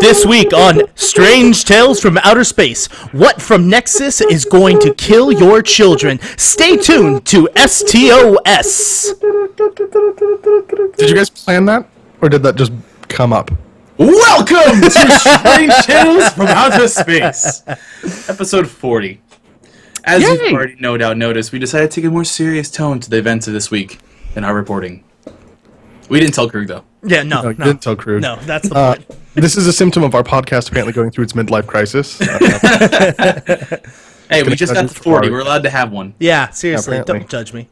This week on Strange Tales from Outer Space, what from Nexus is going to kill your children? Stay tuned to STOS. Did you guys plan that? Or did that just come up? Welcome to Strange Tales from Outer Space, episode 40. As Yay! you've already no doubt noticed, we decided to take a more serious tone to the events of this week in our reporting. We didn't tell Krug, though. Yeah, No, no. you didn't tell Krug. No, that's the point. This is a symptom of our podcast apparently going through its midlife crisis. Hey, we just got to 40. We're allowed to have one. Yeah, seriously, Apparently. don't judge me.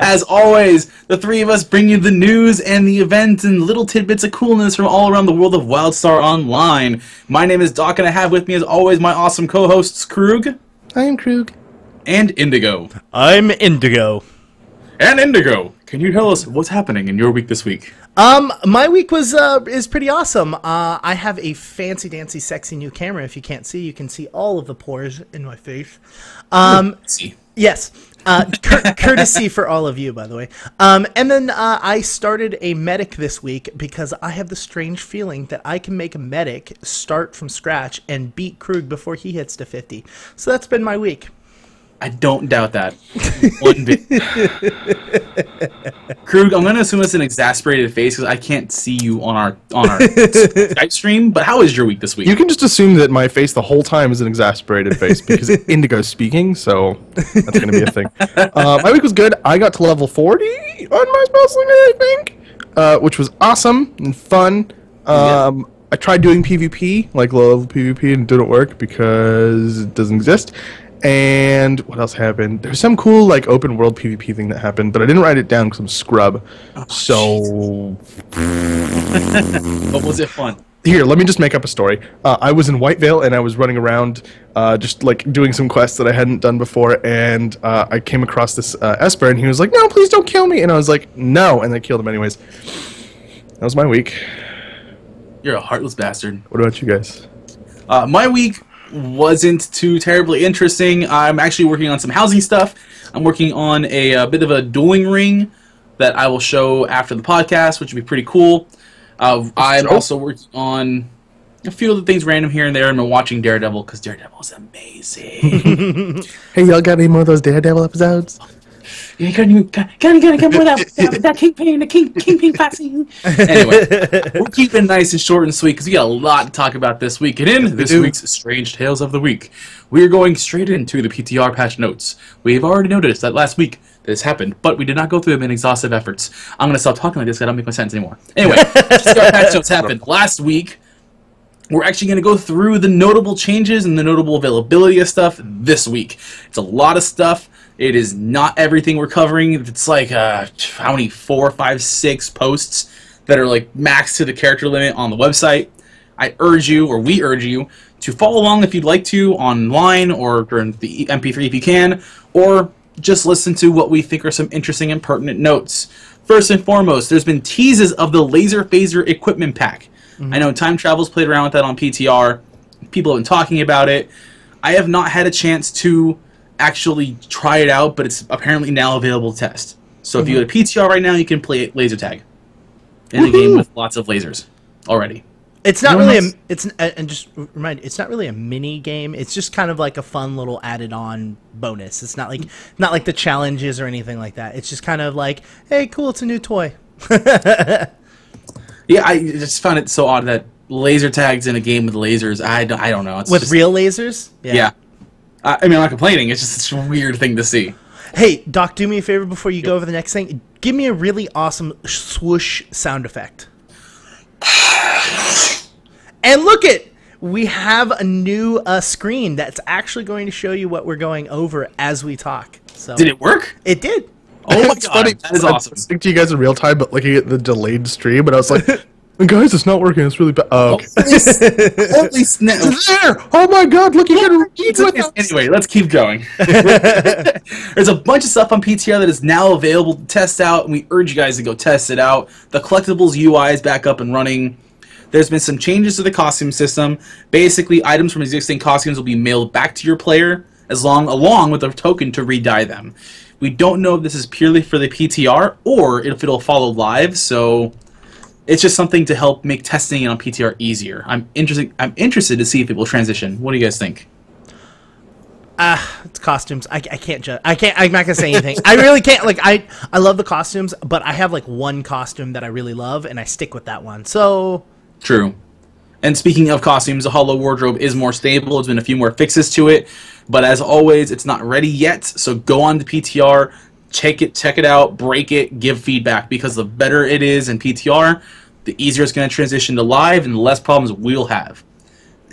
As always, the three of us bring you the news and the events and little tidbits of coolness from all around the world of WildStar Online. My name is Doc, and I have with me, as always, my awesome co-hosts, Krug. I am Krug. And Indigo. I'm Indigo. And Indigo, can you tell us what's happening in your week this week? My week is pretty awesome. I have a fancy dancy sexy new camera. If you can't see, you can see all of the pores in my face. See. Yes. Courtesy for all of you, by the way. And then I started a medic this week because I have the strange feeling that I can make a medic start from scratch and beat Krug before he hits to 50. So that's been my week. I don't doubt that. One bit. Krug, I'm going to assume it's an exasperated face because I can't see you on our Skype stream, but how is your week this week? You can just assume that my face the whole time is an exasperated face because Indigo's speaking, so that's going to be a thing. My week was good. I got to level 40 on my spell slinger, I think, which was awesome and fun. I tried doing PvP, like low-level PvP, and it didn't work because it doesn't exist. And what else happened? There's some cool like open world PvP thing that happened, but I didn't write it down because I'm scrub. So But was it fun? here, let me just make up a story. I was in Whitevale and I was running around, just like doing some quests that I hadn't done before, and I came across this Esper, and he was like, "No, please don't kill me," and I was like, "No," and I killed him anyways. That was my week. You're a heartless bastard. What about you guys? My week wasn't too terribly interesting. I'm actually working on some housing stuff. I'm working on a bit of a dueling ring that I will show after the podcast, which would be pretty cool. I'm also working on a few other things random here and there. I'm watching Daredevil because Daredevil is amazing. Hey, y'all got any more of those Daredevil episodes? Yeah, gotta get more of that Kingpin vaccine. Anyway, we're keeping it nice and short and sweet because we got a lot to talk about this week. And in this week's Strange Tales of the Week, we are going straight into the PTR patch notes. We've already noticed that last week this happened, but we did not go through them in exhaustive efforts. I'm going to stop talking like this because I don't make my sense anymore. Anyway, PTR patch notes happened last week. We're actually going to go through the notable changes and the notable availability of stuff this week. It's a lot of stuff. It is not everything we're covering. It's like, how many, 4, 5, 6 posts that are like maxed to the character limit on the website. I urge you, or we urge you, to follow along if you'd like to online or during the MP3 if you can, or just listen to what we think are some interesting and pertinent notes. First and foremost, there's been teases of the Laser Phaser equipment pack. I know Time Travel's played around with that on PTR. People have been talking about it. I have not had a chance to actually try it out, but it's apparently now available to test. So if you go to PTR right now, you can play laser tag in a game with lots of lasers already. It's not really it's not really a mini game. It's just kind of like a fun little added-on bonus. It's not like the challenges or anything like that. It's just kind of like, hey, cool, it's a new toy. Yeah, I just found it so odd that laser tags in a game with lasers. I don't know. It's With just, real lasers? Yeah. I mean, I'm not complaining. It's just such a weird thing to see. Hey, Doc, do me a favor before you go over the next thing. Give me a really awesome swoosh sound effect. And look we have a new screen that's actually going to show you what we're going over as we talk. So Did it work? It did. Oh my It's god, funny. that is I awesome. was listening to you guys in real time, but looking at the delayed stream, and I was like, guys, it's not working. It's really bad. Oh, okay. Holy snap. It's there! Oh my god, look, you can read with us. Anyway, let's keep going. There's a bunch of stuff on PTR that is now available to test out, and we urge you guys to go test it out. The collectibles UI is back up and running. There's been some changes to the costume system. Basically, items from existing costumes will be mailed back to your player along with a token to re-dye them. We don't know if this is purely for the PTR or if it'll follow live, so it's just something to help make testing on PTR easier. I'm interested to see if it will transition. What do you guys think? It's costumes. I can't judge. I'm not gonna say anything. I really can't. Like I love the costumes, but I have like one costume that I really love, and I stick with that one. So true. And speaking of costumes, the Hollow Wardrobe is more stable. There's been a few more fixes to it, but as always, it's not ready yet. So go on to PTR, check it out, break it, give feedback, because the better it is in PTR, the easier it's going to transition to live, and the less problems we'll have.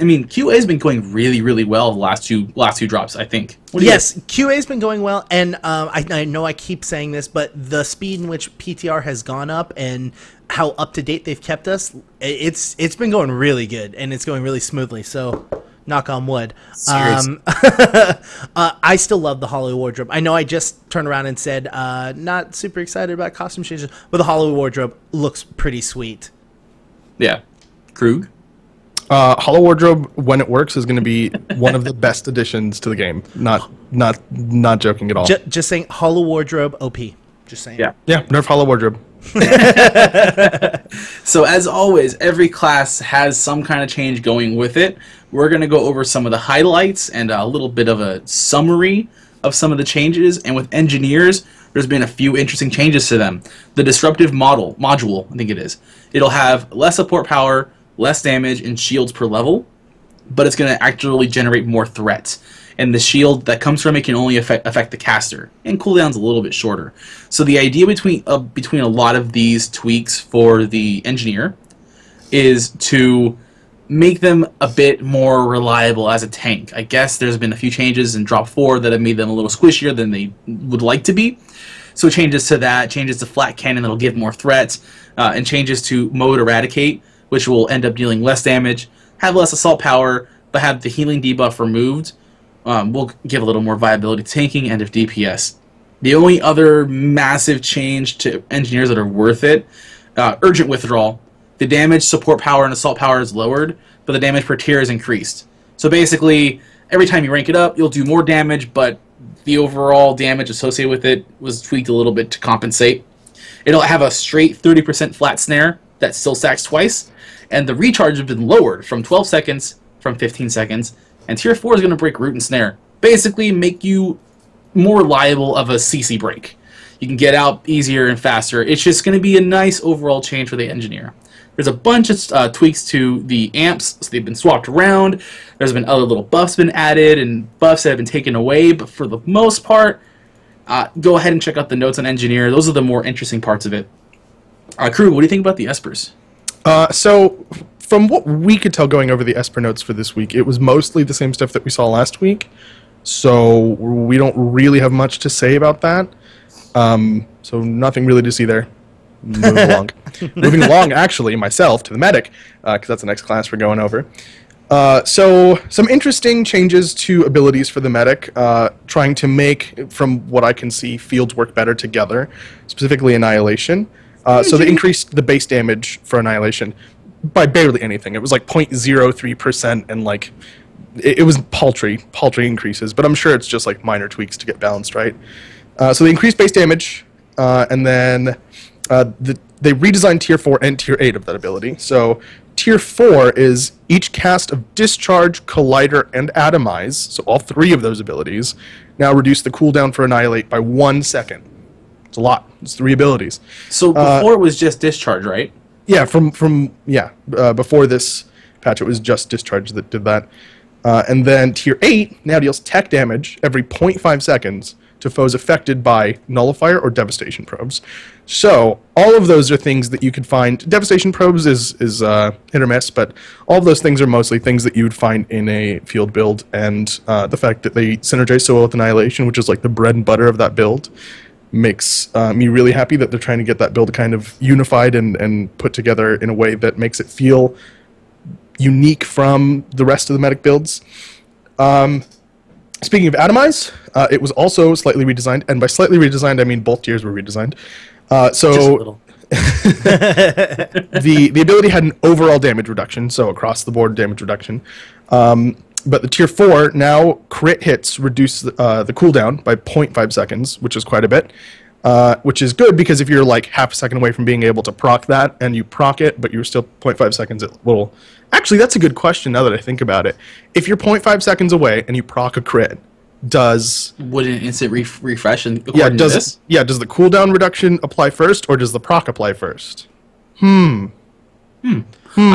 I mean, QA has been going really, really well the last two drops, I think. Yes, QA's been going well, and I know I keep saying this, but the speed in which PTR has gone up and how up to date they've kept us, it's been going really good, and it's going really smoothly. So, knock on wood. I still love the Hollow Wardrobe. I know I just turned around and said not super excited about costume changes, but the Hollow Wardrobe looks pretty sweet. Yeah, Krug. Hollow Wardrobe, when it works, is going to be one of the best additions to the game. Not joking at all. Just saying, Hollow Wardrobe OP. Just saying. Yeah, nerf Hollow Wardrobe. So as always, every class has some kind of change going with it. We're going to go over some of the highlights and a little bit of a summary of some of the changes. And with engineers, there's been a few interesting changes to them. The disruptive module, I think it is. It'll have less support power, less damage, and shields per level, but it's going to actually generate more threats. And the shield that comes from it can only affect the caster, and cooldown's a little bit shorter. So the idea between a lot of these tweaks for the engineer is to make them a bit more reliable as a tank. I guess there's been a few changes in Drop 4 that have made them a little squishier than they would like to be. So changes to that, changes to Flat Cannon that'll give more threats, and changes to Mode Eradicate, which will end up dealing less damage, have less assault power, but have the healing debuff removed. Will give a little more viability to tanking and of DPS. The only other massive change to engineers that are worth it, Urgent Withdrawal. The damage, support power, and assault power is lowered, but the damage per tier is increased. So basically, every time you rank it up, you'll do more damage, but the overall damage associated with it was tweaked a little bit to compensate. It'll have a straight 30% flat snare that still stacks twice, and the recharge has been lowered from 12 seconds from 15 seconds, and Tier 4 is going to break root and snare. Basically make you more liable of a CC break. You can get out easier and faster. It's just going to be a nice overall change for the engineer. There's a bunch of tweaks to the amps, so they've been swapped around. There's been other little buffs been added and buffs that have been taken away, but for the most part, go ahead and check out the notes on engineer. Those are the more interesting parts of it. Crew, what do you think about the espers? So, from what we could tell going over the Esper notes for this week, it was mostly the same stuff that we saw last week. So, we don't really have much to say about that. So, nothing really to see there. Moving along. Moving along, actually, myself, to the medic, because that's the next class we're going over. So, some interesting changes to abilities for the medic, trying to make, from what I can see, fields work better together, specifically Annihilation. So they increased the base damage for Annihilation by barely anything. It was like 0.03%, and like it was paltry increases, but I'm sure it's just like minor tweaks to get balanced right. So they increased base damage, and then they redesigned Tier 4 and Tier 8 of that ability. So Tier 4 is each cast of Discharge, Collider, and Atomize, so all three of those abilities, now reduce the cooldown for Annihilate by 1 second. It's a lot. It's 3 abilities. So before it was just Discharge, right? Yeah, before this patch, it was just Discharge that did that. And then Tier 8 now deals tech damage every 0.5 seconds to foes affected by Nullifier or Devastation Probes. So all of those are things that you could find. Devastation Probes is hit or miss, but all of those things are mostly things that you would find in a field build, and the fact that they synergize so well with Annihilation, which is like the bread and butter of that build, makes me really happy that they're trying to get that build kind of unified and put together in a way that makes it feel unique from the rest of the medic builds. Speaking of Atomize, it was also slightly redesigned, and by slightly redesigned I mean both tiers were redesigned. So just a little. the ability had an overall damage reduction, so across the board damage reduction. But the tier 4, now crit hits reduce the cooldown by 0.5 seconds, which is quite a bit. Which is good because if you're like half a second away from being able to proc that and you proc it, but you're still 0.5 seconds, it will... Actually, that's a good question now that I think about it. If you're 0.5 seconds away and you proc a crit, would an instant refresh and does the cooldown reduction apply first or does the proc apply first? I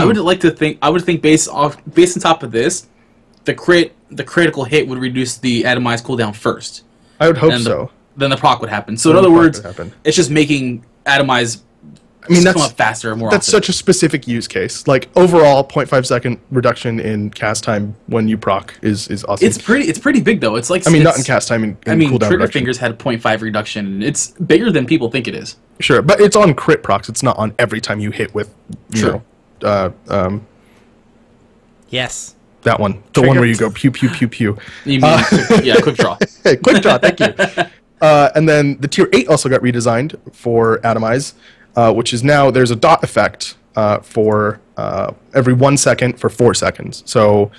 would think based on top of this, the critical hit would reduce the atomized cooldown first. I would hope so. Then the proc would happen. So in other words, it's just making atomized come up faster and more often. That's such a specific use case. Like overall 0.5 second reduction in cast time when you proc is awesome. It's pretty big though. It's like not in cast time in cooldown Trigger reduction. Fingers had a 0.5 reduction and it's bigger than people think it is. Sure, but it's on crit procs. It's not on every time you hit with yes. That one. The one where you go pew pew pew pew. You mean quick draw. Quick draw, thank you. And then the tier 8 also got redesigned for Atomize, which is now there's a dot effect for every 1 second for 4 seconds. So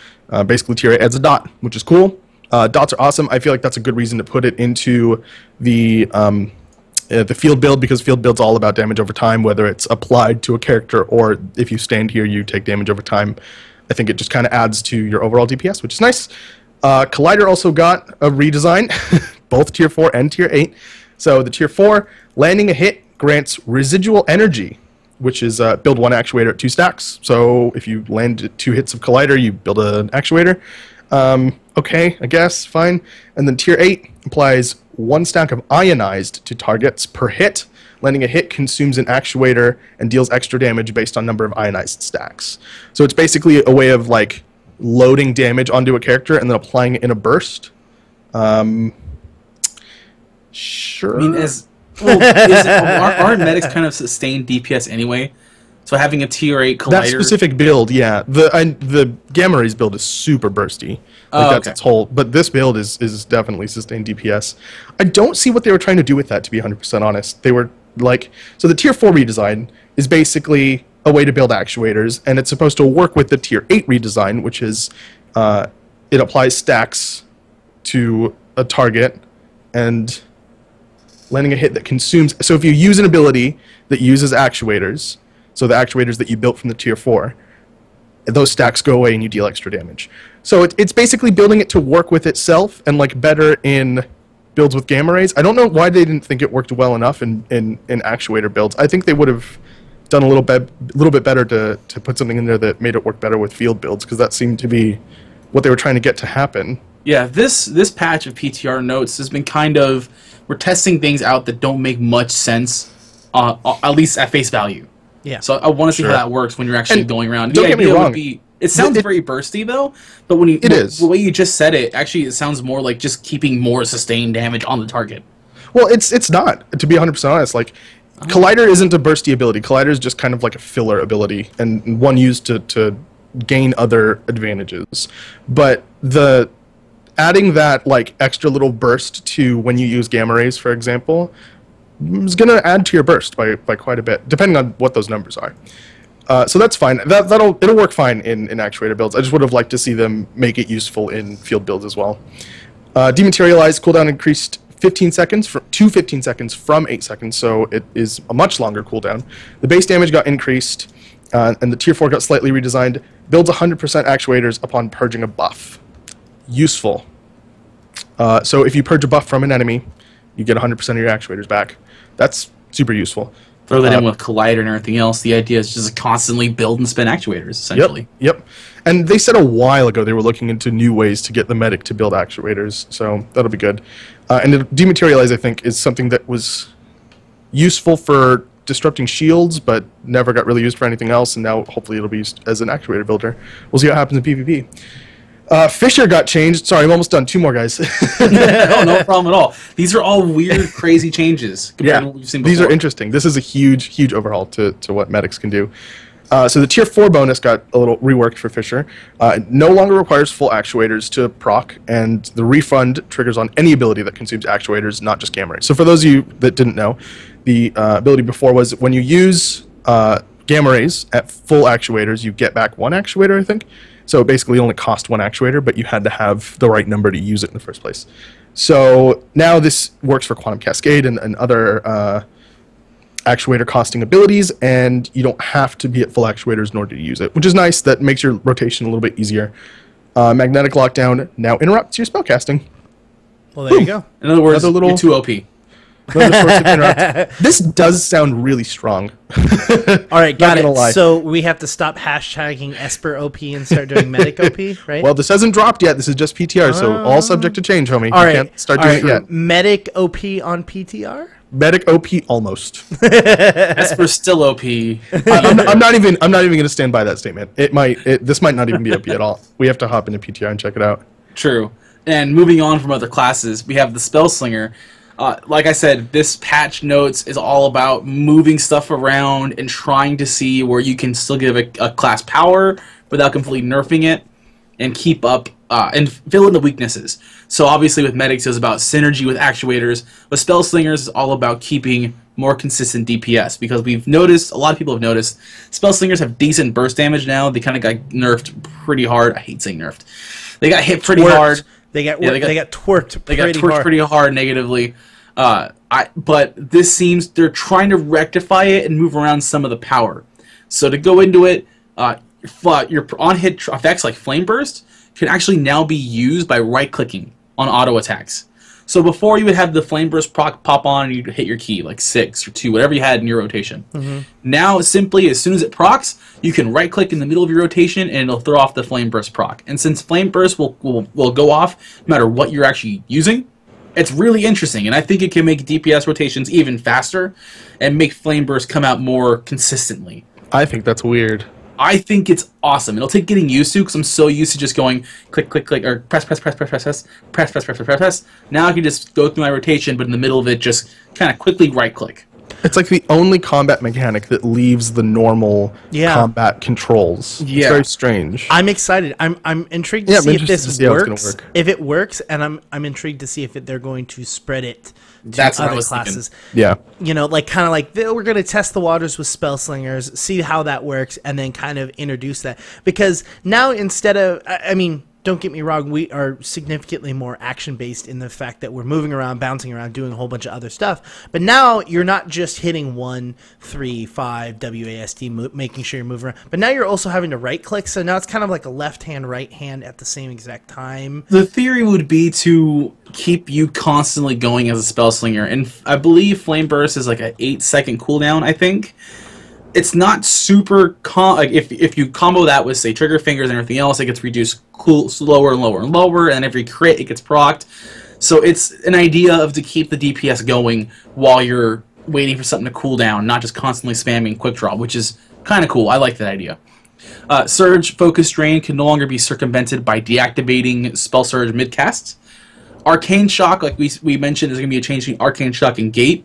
basically tier 8 adds a dot, which is cool. Dots are awesome. I feel like that's a good reason to put it into the field build because field build's all about damage over time, whether it's applied to a character or if you stand here, you take damage over time. I think it just kind of adds to your overall DPS, which is nice. Collider also got a redesign, both tier 4 and tier 8. So the tier 4, landing a hit grants residual energy, which is build 1 actuator at 2 stacks. So if you land 2 hits of Collider, you build an actuator. Okay, I guess, fine. And then tier 8 applies 1 stack of ionized to targets per hit. Landing a hit consumes an actuator and deals extra damage based on number of ionized stacks. So it's basically a way of like loading damage onto a character and then applying it in a burst. Sure. I mean, aren't medics kind of sustained DPS anyway? So having a tier 8 collider... That specific build, yeah. The Gamma Rays build is super bursty. That's its whole... But this build is definitely sustained DPS. I don't see what they were trying to do with that, to be 100% honest. They were like... So the tier 4 redesign is basically a way to build actuators, and it's supposed to work with the tier 8 redesign, which is it applies stacks to a target and landing a hit that consumes... So if you use an ability that uses actuators... So the actuators that you built from the tier 4, those stacks go away and you deal extra damage. So it's basically building it to work with itself and like better in builds with gamma rays. I don't know why they didn't think it worked well enough in actuator builds. I think they would have done a little bit better to put something in there that made it work better with field builds, because that seemed to be what they were trying to get to happen. Yeah, this patch of PTR notes has been kind of, we're testing things out that don't make much sense, at least at face value. Yeah. So I want to see how that works when you're actually going around. Don't get me wrong. It sounds very bursty though, but when is. The way you just said it, actually it sounds more like just keeping more sustained damage on the target. Well, it's not, to be 100% honest. Like, Collider isn't a bursty ability. Collider is just kind of like a filler ability, and one used to gain other advantages. But adding that like extra little burst to when you use gamma rays, for example, is going to add to your burst by quite a bit, depending on what those numbers are. So that's fine. It'll work fine in actuator builds. I just would have liked to see them make it useful in field builds as well. Dematerialized cooldown increased 15 seconds to 15 seconds from 8 seconds, so it is a much longer cooldown. The base damage got increased, and the tier 4 got slightly redesigned. Builds 100% actuators upon purging a buff. Useful. So if you purge a buff from an enemy, you get 100% of your actuators back. That's super useful. Throw that in with Collider and everything else. The idea is just to constantly build and spin actuators, essentially. Yep. And they said a while ago they were looking into new ways to get the medic to build actuators, so that'll be good. And the dematerialize, I think, is something that was useful for disrupting shields, but never got really used for anything else, and now hopefully it'll be used as an actuator builder. We'll see what happens in PvP. Fisher got changed. Sorry, I'm almost done. 2 more, guys. No problem at all. These are all weird, crazy changes compared to what we've seen before. These are interesting. This is a huge overhaul to what medics can do. So the tier 4 bonus got a little reworked for Fisher. It no longer requires full actuators to proc, and the refund triggers on any ability that consumes actuators, not just gamma rays. So for those of you that didn't know, the ability before was when you use gamma rays at full actuators, you get back 1 actuator, I think. So it basically only cost one actuator, but you had to have the right number to use it in the first place. So now this works for Quantum Cascade and other actuator costing abilities, and you don't have to be at full actuators in order to use it, which is nice. That makes your rotation a little bit easier. Magnetic Lockdown now interrupts your spellcasting. Well, there you go. In other words, you're too OP. This does sound really strong. All right, got it. So we have to stop hashtagging Esper OP and start doing Medic OP, right? Well, this hasn't dropped yet. This is just PTR, so all subject to change, homie. All you right. Can't start doing it yet. Medic OP on PTR? Medic OP almost. Esper's still OP. I'm not even going to stand by that statement. This might not even be OP at all. We have to hop into PTR and check it out. True. And moving on from other classes, we have the Spellslinger. Like I said, this patch notes is all about moving stuff around and trying to see where you can still give a class power without completely nerfing it, and keep up and fill in the weaknesses. So obviously with Medics is about synergy with actuators, but Spellslingers is all about keeping more consistent DPS, because we've noticed, a lot of people have noticed, Spellslingers have decent burst damage now. They kind of got nerfed pretty hard. I hate saying nerfed. They got hit pretty hard. They got twerked. They got twerked pretty hard negatively. But this seems they're trying to rectify it and move around some of the power. So to go into it, your on-hit effects like Flame Burst can actually now be used by right-clicking on auto attacks. So before you would have the Flame Burst proc pop on and you'd hit your key, like 6 or 2, whatever you had in your rotation. Now, simply, as soon as it procs, you can right-click in the middle of your rotation and it'll throw off the Flame Burst proc. And since Flame Burst will go off no matter what you're actually using, it's really interesting. And I think it can make DPS rotations even faster and make Flame Burst come out more consistently. I think that's weird. I think it's awesome. It'll take getting used to, because I'm so used to just going click, click, click, or press. Now I can just go through my rotation, but in the middle of it, just kind of quickly right-click. It's like the only combat mechanic that leaves the normal combat controls. Yeah. It's very strange. I'm excited. I'm intrigued to see if this works. If it works, and I'm intrigued to see if they're going to spread it to other classes. Thinking. Yeah. You know, like kind of like we're going to test the waters with Spellslingers, see how that works, and then kind of introduce that. Because now instead of, I mean, don't get me wrong, we are significantly more action-based in the fact that we're moving around, bouncing around, doing a whole bunch of other stuff. But now you're not just hitting 1, 3, 5, WASD, making sure you're moving around. But now you're also having to right-click, so now it's kind of like a left hand, right hand at the same exact time. The theory would be to keep you constantly going as a Spellslinger. And I believe Flame Burst is like an 8-second cooldown, I think. It's not super like if you combo that with, say, Trigger Fingers and everything else, it gets reduced slower and lower and lower, and every crit it gets procced. So it's an idea of to keep the DPS going while you're waiting for something to cool down, not just constantly spamming Quick Draw, which is kind of cool. I like that idea. Surge Focus Drain can no longer be circumvented by deactivating Spell Surge mid-casts. Arcane Shock, like we mentioned, there's going to be a change between Arcane Shock and Gate.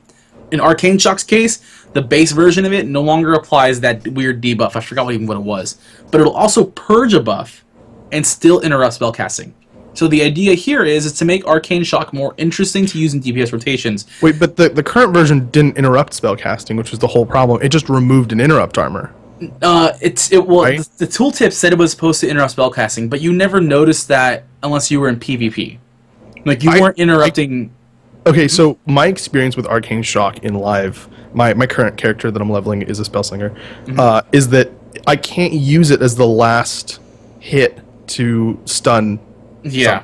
In Arcane Shock's case, the base version of it no longer applies that weird debuff. I forgot what it was. But it'll also purge a buff and still interrupt spellcasting. So the idea here is to make Arcane Shock more interesting to use in DPS rotations. Wait, but the current version didn't interrupt spellcasting, which was the whole problem. It just removed an interrupt armor. Right? The tooltip said it was supposed to interrupt spellcasting, but you never noticed that unless you were in PvP. Like, you weren't interrupting... Okay, so my experience with Arcane Shock in live, my current character that I'm leveling is a Spellslinger, is that I can't use it as the last hit to stun. Yeah.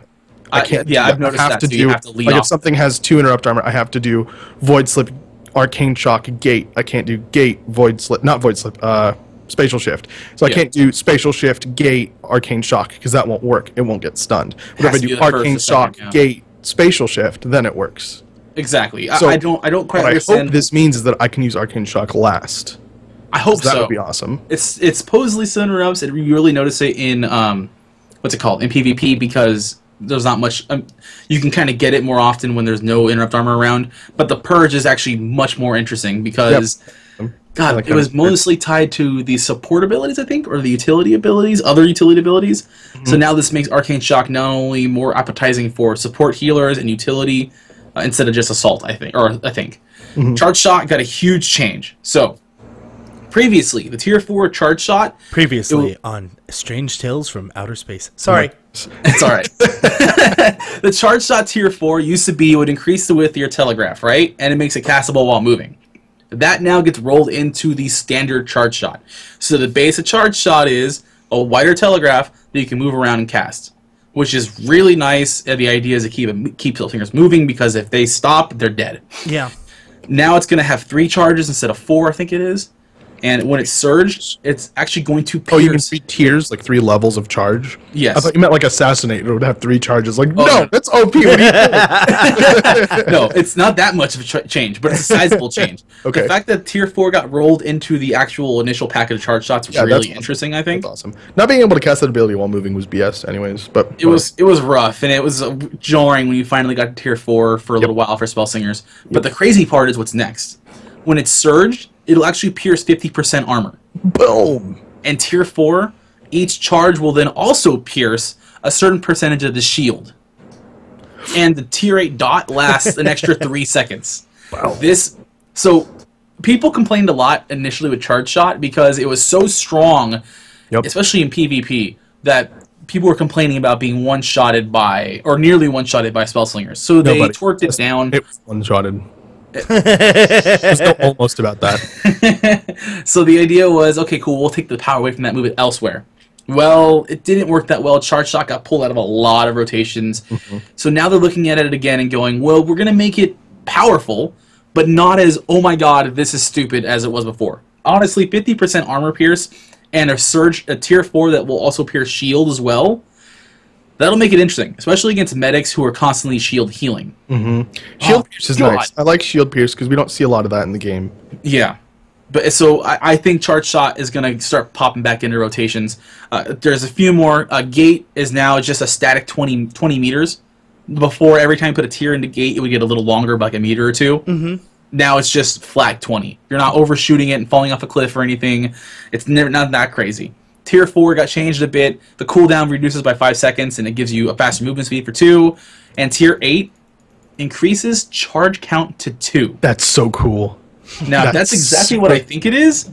I can't. I've noticed that. So you have to lead off. If something has 2 interrupt armor, I have to do Void Slip, Arcane Shock, Gate. I can't do Gate, Void Slip, not Void Slip, Spatial Shift. So I can't do Spatial Shift, Gate, Arcane Shock, because that won't work. It won't get stunned. But if I do Arcane Shock, Gate, Spatial Shift, then it works. Exactly. So I don't quite What understand. I hope this means is that I can use Arcane Shock last. I hope so. That would be awesome. It's supposedly still interrupts, and you really notice it in what's it called, in PvP, because there's not much. You can kind of get it more often when there's no interrupt armor around. But the purge is actually much more interesting because. Yep. God, it was mostly tied to the support abilities, I think, or the utility abilities, other utility abilities. Mm-hmm. So now this makes Arcane Shock not only more appetizing for support healers and utility instead of just assault, I think. Mm-hmm. Charge Shock got a huge change. So Previously, the tier 4 charge shot. Previously on Strange Tales from Outer Space. Sorry. It's all right. The charge shot tier 4 used to be, it would increase the width of your telegraph, right? And it makes it castable while moving. That now gets rolled into the standard charge shot. So the base of charge shot is a wider telegraph that you can move around and cast, which is really nice. And the idea is to keep Spellslingers moving, because if they stop, they're dead. Yeah. Now it's going to have 3 charges instead of 4, I think it is. And when it's surged, it's actually going to pierce. Oh, you can see tiers, like 3 levels of charge? Yes. I thought you meant like Assassinate. It would have 3 charges. Like, Oh, no, that's OP. What are you doing? No, it's not that much of a change, but it's a sizable change. Okay. The fact that tier 4 got rolled into the actual initial package of charge shots was really interesting, I think. That's awesome. Not being able to cast that ability while moving was BS anyways, but... It was rough, and it was jarring when you finally got to tier 4 for a little while for Spellslingers. But the crazy part is what's next. When it's surged, it'll actually pierce 50% armor. Boom! And tier 4, each charge will then also pierce a certain percentage of the shield. And the tier 8 dot lasts an extra 3 seconds. Wow. So people complained a lot initially with charge shot because it was so strong, especially in PvP, that people were complaining about being one-shotted by, or nearly one-shotted by Spellslingers. So they twerked it down. It was one-shotted. There's no almost about that. So the idea was, okay, cool, we'll take the power away from that, move it elsewhere. Well, it didn't work that well. Charge shot got pulled out of a lot of rotations. So now they're looking at it again and going, well, we're going to make it powerful, but not as, oh my god, this is stupid as it was before. Honestly, 50% armor pierce and a tier 4 that will also pierce shield as well. That'll make it interesting, especially against medics who are constantly shield healing. Shield Pierce is nice. I like Shield Pierce because we don't see a lot of that in the game. Yeah. But so I think Charge Shot is going to start popping back into rotations. There's a few more. Gate is now just a static 20 meters. Before, every time you put a tier into Gate, it would get a little longer, by like a meter or two. Now it's just flat 20. You're not overshooting it and falling off a cliff or anything. It's not that crazy. Tier 4 got changed a bit. The cooldown reduces by 5 seconds, and it gives you a faster movement speed for 2. And Tier 8 increases charge count to 2. That's so cool. Now, that's exactly what I think it is.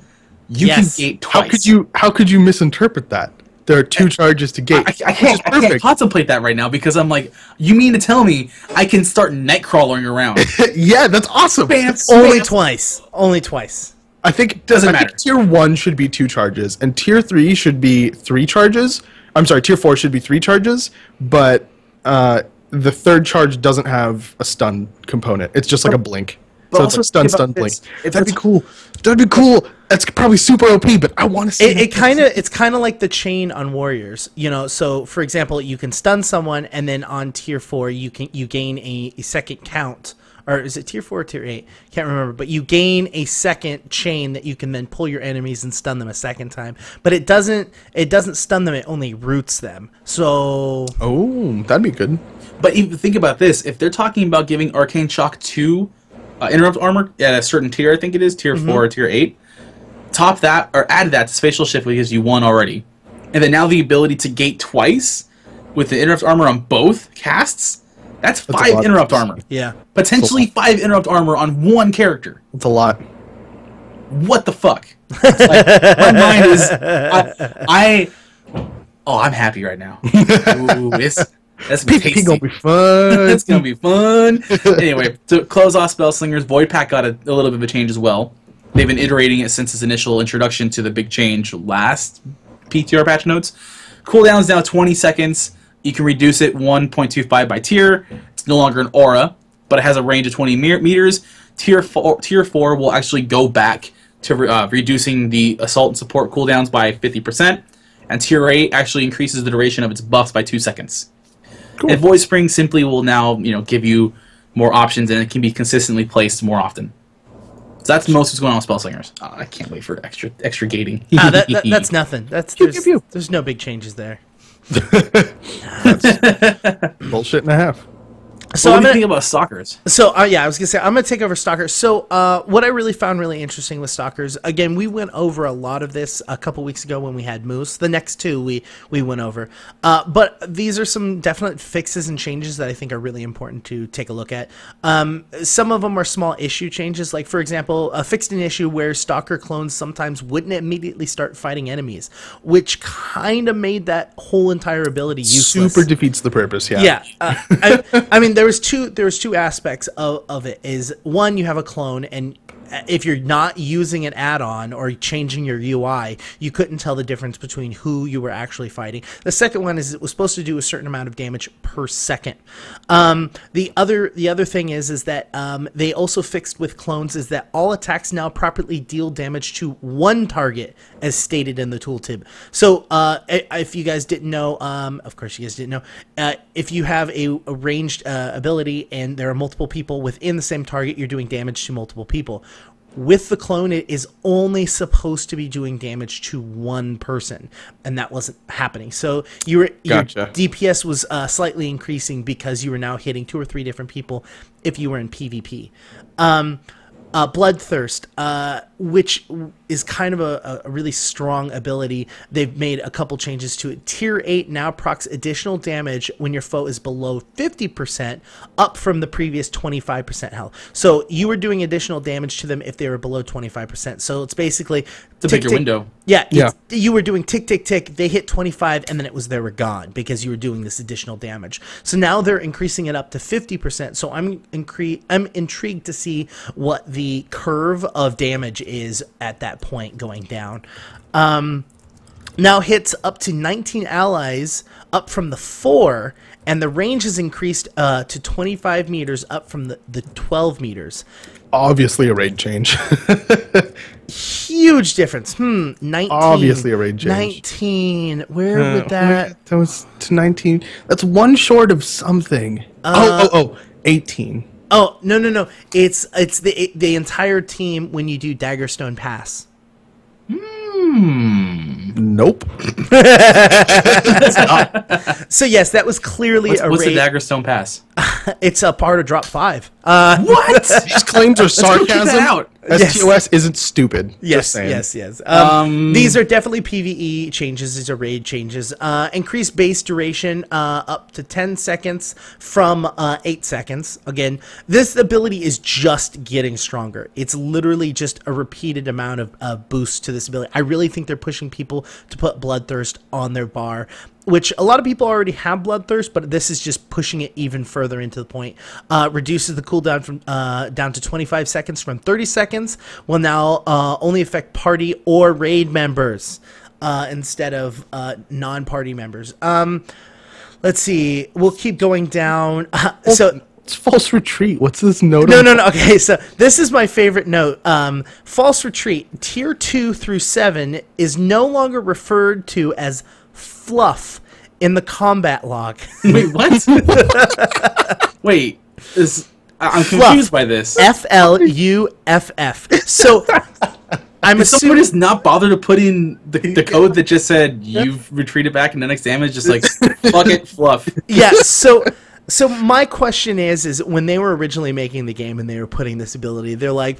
You can gate twice. How could you misinterpret that? There are 2 charges to gate. I can't contemplate that right now because I'm like, you mean to tell me I can start night crawling around? Yeah, that's awesome. Only twice. Only twice. I think doesn't matter. Tier 1 should be 2 charges, and Tier 3 should be 3 charges. I'm sorry, Tier 4 should be 3 charges, but the 3rd charge doesn't have a stun component. It's just like a blink. So it's a stun blink. That'd be cool. That'd be cool. That's probably super OP, but I want to see it's kind of like the chain on Warriors, you know. So for example, you can stun someone, and then on Tier 4 you gain a second count. Or is it Tier 4 or Tier 8? Can't remember. But you gain a second chain that you can then pull your enemies and stun them a second time. But it doesn't stun them, it only roots them. So... Oh, that'd be good. But even think about this. If they're talking about giving Arcane Shock 2 interrupt armor at a certain tier, I think it is, Tier 4 or Tier 8, top that, or add that to Spatial Shift, which gives you 1 already. And then now the ability to gate twice with the interrupt armor on both casts... That's 5 interrupt armor. Yeah. Potentially 5 interrupt armor on 1 character. That's a lot. What the fuck? Like, my mind is... I'm happy right now. Ooh, that's tasty. It's gonna be fun. It's gonna be fun. Anyway, to close off Spellslingers, Void Pack got a little bit of a change as well. They've been iterating it since its initial introduction to the big change last PTR patch notes. Cooldown is now 20 seconds. You can reduce it 1.25 by tier. It's no longer an aura, but it has a range of 20 meters. Tier 4 will actually go back to reducing the assault and support cooldowns by 50%. And Tier 8 actually increases the duration of its buffs by 2 seconds. Cool. And Void Spring simply will now give you more options, and it can be consistently placed more often. So that's most what's going on with Spellslingers. I can't wait for extra gating. That's nothing. There's no big changes there. That's bullshit and a half. So what do you think about stalkers? So yeah, I was gonna say I'm gonna take over stalkers. So what I really found really interesting with stalkers, again, we went over a lot of this a couple weeks ago when we had Moose. The next two we went over, but these are some definite fixes and changes that I think are really important to take a look at. Some of them are small issue changes, like for example, fixed an issue where stalker clones sometimes wouldn't immediately start fighting enemies, which kind of made that whole entire ability useless. Super defeats the purpose. Yeah. Yeah, I mean, there was two aspects of it. Is one, you have a clone, and if you're not using an add-on or changing your UI, you couldn't tell the difference between who you were actually fighting. The second one is it was supposed to do a certain amount of damage per second. The other thing is that they also fixed with clones is that all attacks now properly deal damage to one target, as stated in the tooltip. So if you guys didn't know, of course you guys didn't know, if you have a ranged ability and there are multiple people within the same target, you're doing damage to multiple people. With the clone, it is only supposed to be doing damage to one person, and that wasn't happening. So your DPS was slightly increasing because you were now hitting 2 or 3 different people if you were in PvP. Bloodthirst, which is kind of a really strong ability. They've made a couple changes to it. Tier 8 now procs additional damage when your foe is below 50%, up from the previous 25% health. So you were doing additional damage to them if they were below 25%. So it's basically... It's a bigger window. Yeah, you were doing tick, tick, tick. They hit 25, and then they were gone because you were doing this additional damage. So now they're increasing it up to 50%. So I'm intrigued to see what the curve of damage is at that point going down. Now hits up to 19 allies, up from the 4, and the range is increased to 25 meters, up from the 12 meters. Obviously a raid change. Huge difference. 19. Obviously a raid change. 19. Where would that... That was to 19. That's one short of something. 18. Oh, no. It's the entire team when you do Daggerstone Pass. Nope. So yes, that was clearly a raid. What's the Daggerstone Pass? It's a part of Drop 5. What? These claims are sarcasm. STOS isn't stupid. Yes. These are definitely PvE changes. These are raid changes. Increased base duration up to 10 seconds from 8 seconds. Again, this ability is just getting stronger. It's literally just a repeated amount of boosts to this ability. I really think they're pushing people to put Bloodthirst on their bar, which a lot of people already have Bloodthirst, but this is just pushing it even further into the point. Reduces the cooldown from down to 25 seconds from 30 seconds. Will now only affect party or raid members instead of non-party members. Let's see. We'll keep going down. So it's false retreat. What's this note? No. Okay, so this is my favorite note. False retreat. Tier 2 through 7 is no longer referred to as fluff in the combat log. Wait, what? Wait, I'm confused by this. FLUFF. So I'm assuming someone just not bother to put in the code that just said you've retreated back and the next damage, just like fuck it, fluff. Yeah. So my question is when they were originally making the game and they were putting this ability, they're like,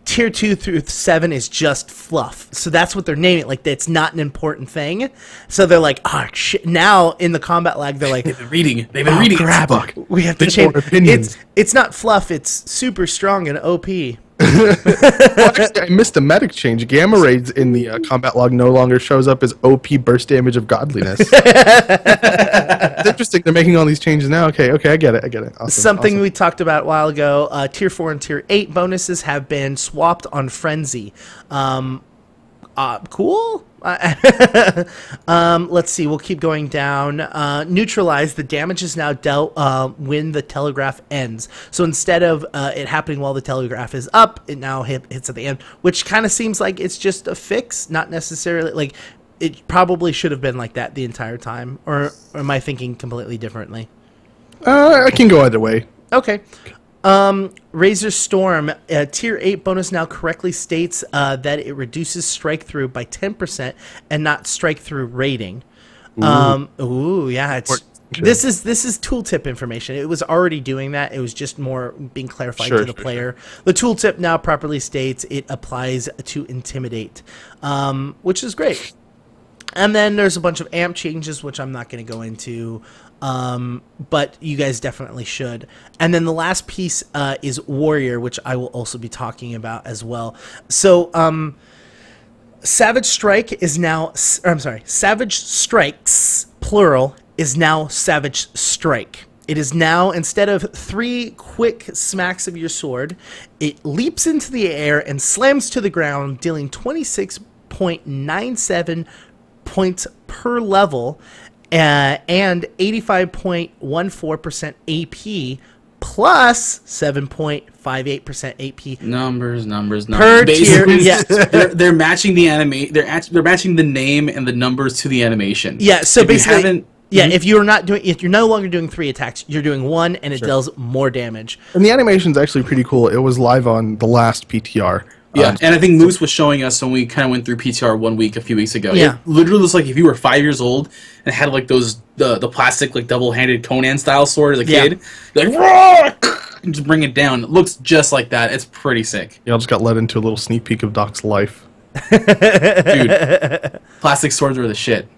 tier 2 through 7 is just fluff. So that's what they're naming it. Like, that's not an important thing. So they're like, oh, shit. Now, in the combat lag, they're like... They've been reading crap. We have to change... It's not fluff. It's super strong and OP. Well, actually, I missed a medic change. Gamma raids in the combat log no longer shows up as OP burst damage of godliness. It's interesting. They're making all these changes now. Okay, I get it. Awesome, Something we talked about a while ago. Tier 4 and Tier 8 bonuses have been swapped on Frenzy. Cool. Let's see. We'll keep going down. Neutralize. The damage is now dealt when the telegraph ends. So instead of it happening while the telegraph is up, it now hits at the end, which kind of seems like it's just a fix, not necessarily like it probably should have been like that the entire time. Or am I thinking completely differently? I can go either way. Okay. Razor Storm, Tier 8 bonus now correctly states that it reduces strike through by 10% and not strike through rating. Yeah, This is tooltip information. It was already doing that. It was just more being clarified to the player. The tooltip now properly states it applies to intimidate, which is great. And then there's a bunch of amp changes, which I'm not going to go into, but you guys definitely should. And then the last piece is Warrior, which I will also be talking about as well. So Savage Strike is now, Savage Strikes, plural, is now Savage Strike. It is now, instead of 3 quick smacks of your sword, it leaps into the air and slams to the ground, dealing 26.97 points per level and 85.14% AP plus 7.58% AP. Numbers. Per tier. Yeah. they're matching the they're matching the name and the numbers to the animation. Yeah. So if basically, if you're no longer doing 3 attacks, you're doing 1, and it deals more damage. And the animation's actually pretty cool. It was live on the last PTR. Yeah, and I think Moose was showing us when we kind of went through PTR 1 week a few weeks ago. Yeah. It literally looks like if you were 5 years old and had like those the plastic like double-handed Conan style sword as a kid, you're like, roar! And just bring it down. It looks just like that. It's pretty sick. Yeah, I just got led into a little sneak peek of Doc's life. Dude, plastic swords are the shit.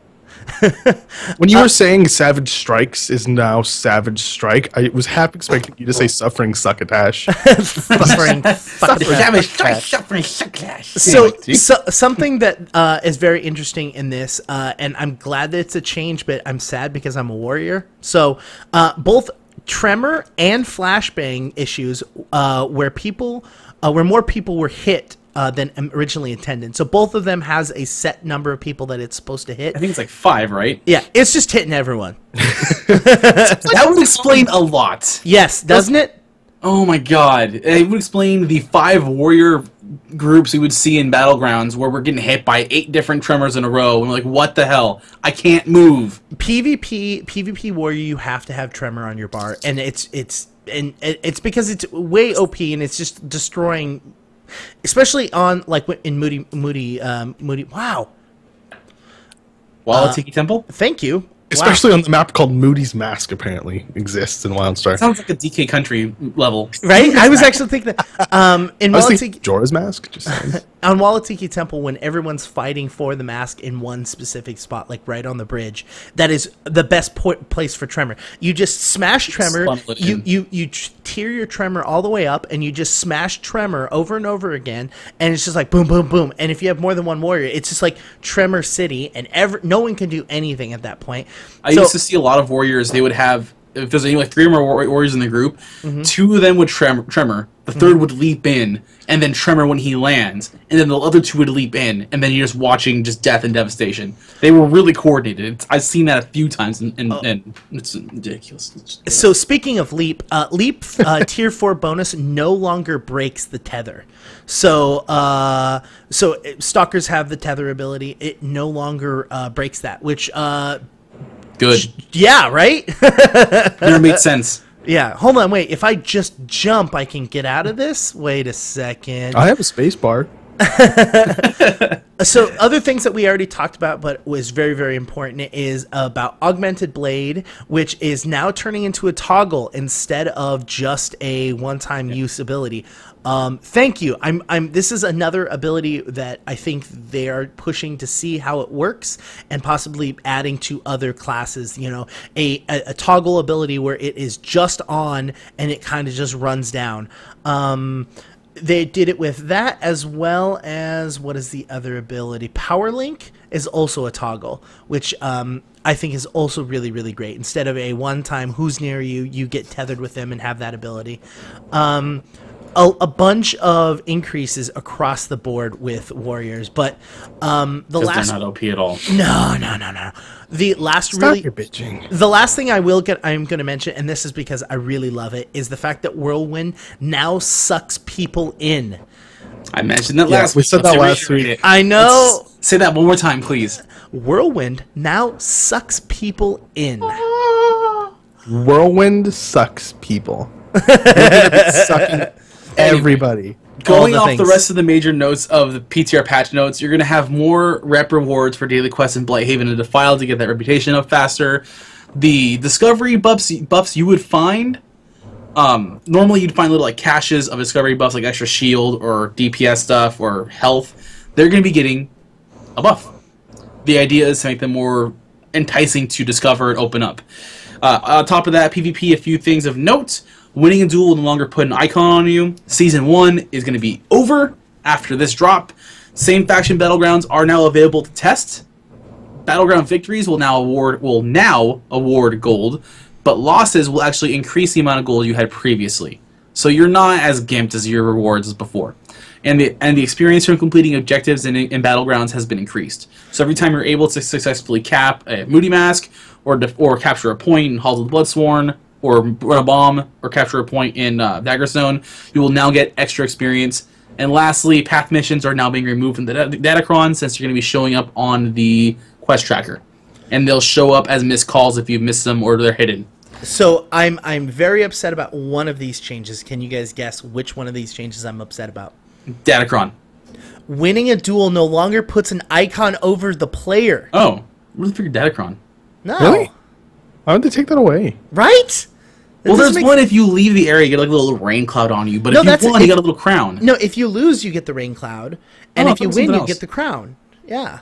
When you were saying Savage Strikes is now Savage Strike, I was half expecting you to say Suffering Succotash. Suffering Succotash. So something that is very interesting in this, and I'm glad that it's a change, but I'm sad because I'm a warrior. So both tremor and flashbang issues, where more people were hit than originally intended. So both of them has a set number of people that it's supposed to hit. I think it's like 5, right? Yeah, it's just hitting everyone. That would explain a lot. Yes, doesn't it? Oh my god. It would explain the 5 warrior groups we would see in Battlegrounds where we're getting hit by 8 different tremors in a row, and we're like, what the hell? I can't move. PvP warrior, you have to have tremor on your bar, and it's because it's way OP, and it's just destroying. Especially on in Moody. Wow. Walatiki Temple. Thank you. Especially on the map called Moody's Mask, apparently exists in Wildstar. Sounds like a DK Country level, right? I was actually thinking that. In Walatiki, Jorah's Mask. Just on Walatiki Temple, when everyone's fighting for the mask in one specific spot, like right on the bridge, that is the best place for tremor. You just smash tremor. You tier your tremor all the way up, and you just smash tremor over and over again, and it's just like boom, boom, boom. And if you have more than one warrior, it's just like Tremor City, and no one can do anything at that point. I used to see a lot of warriors. They would have, if there's like 3 or more warriors in the group, 2 of them would tremor. The third would leap in, and then tremor when he lands, and then the other 2 would leap in, and then you're just watching just death and devastation. They were really coordinated. I've seen that a few times, and it's ridiculous. So speaking of leap, tier 4 bonus no longer breaks the tether. So stalkers have the tether ability. It no longer breaks that, which good. Yeah, right? Never made sense. Yeah, hold on, wait. If I just jump, I can get out of this? Wait a second. I have a space bar. So other things that we already talked about but was very, very important is about Augmented Blade, which is now turning into a toggle instead of just a one-time use ability. Thank you. This is another ability that I think they are pushing to see how it works and possibly adding to other classes, you know, a toggle ability where it is just on and it kind of just runs down. They did it with that, as well as, what is the other ability? Power Link is also a toggle, which I think is also really, really great. Instead of a one-time who's near you, you get tethered with them and have that ability. A bunch of increases across the board with warriors, but the last, they're not OP at all. No. The last the last thing I'm going to mention, and this is because I really love it, is the fact that Whirlwind now sucks people in. I mentioned that last week. We said that last week. I know. Let's say that one more time, please. Whirlwind now sucks people in. Whirlwind sucks people. We're gonna be sucking everybody. Going off the rest of the major notes of the PTR patch notes, you're going to have more rep rewards for daily quests in Blighthaven and Defile to get that reputation up faster. The discovery buffs you would find. Normally you'd find little like caches of discovery buffs, like extra shield or DPS stuff or health. They're going to be getting a buff. The idea is to make them more enticing to discover and open up. On top of that, PvP, a few things of note. Winning a duel will no longer put an icon on you. Season 1 is going to be over after this drop. Same faction battlegrounds are now available to test. Battleground victories will now award gold, but losses will actually increase the amount of gold you had previously. So you're not as gimped as your rewards as before. And the experience from completing objectives in battlegrounds has been increased. So every time you're able to successfully cap a Moody Mask, or capture a point in Halls of the Bloodsworn, or run a bomb, or capture a point in Daggerstone, you will now get extra experience. And lastly, path missions are now being removed from the Datacron, since you're going to be showing up on the quest tracker. And they'll show up as missed calls if you've missed them or they're hidden. So I'm very upset about one of these changes. Can you guys guess which one of these changes I'm upset about? Datacron. Winning a duel no longer puts an icon over the player. Oh, really figured Datacron. No. Really? Why would they take that away? Right? Well, there's one if you leave the area, you get like a little rain cloud on you. But if you won, you got a little crown. No, if you lose, you get the rain cloud. And if you win, you get the crown. Yeah.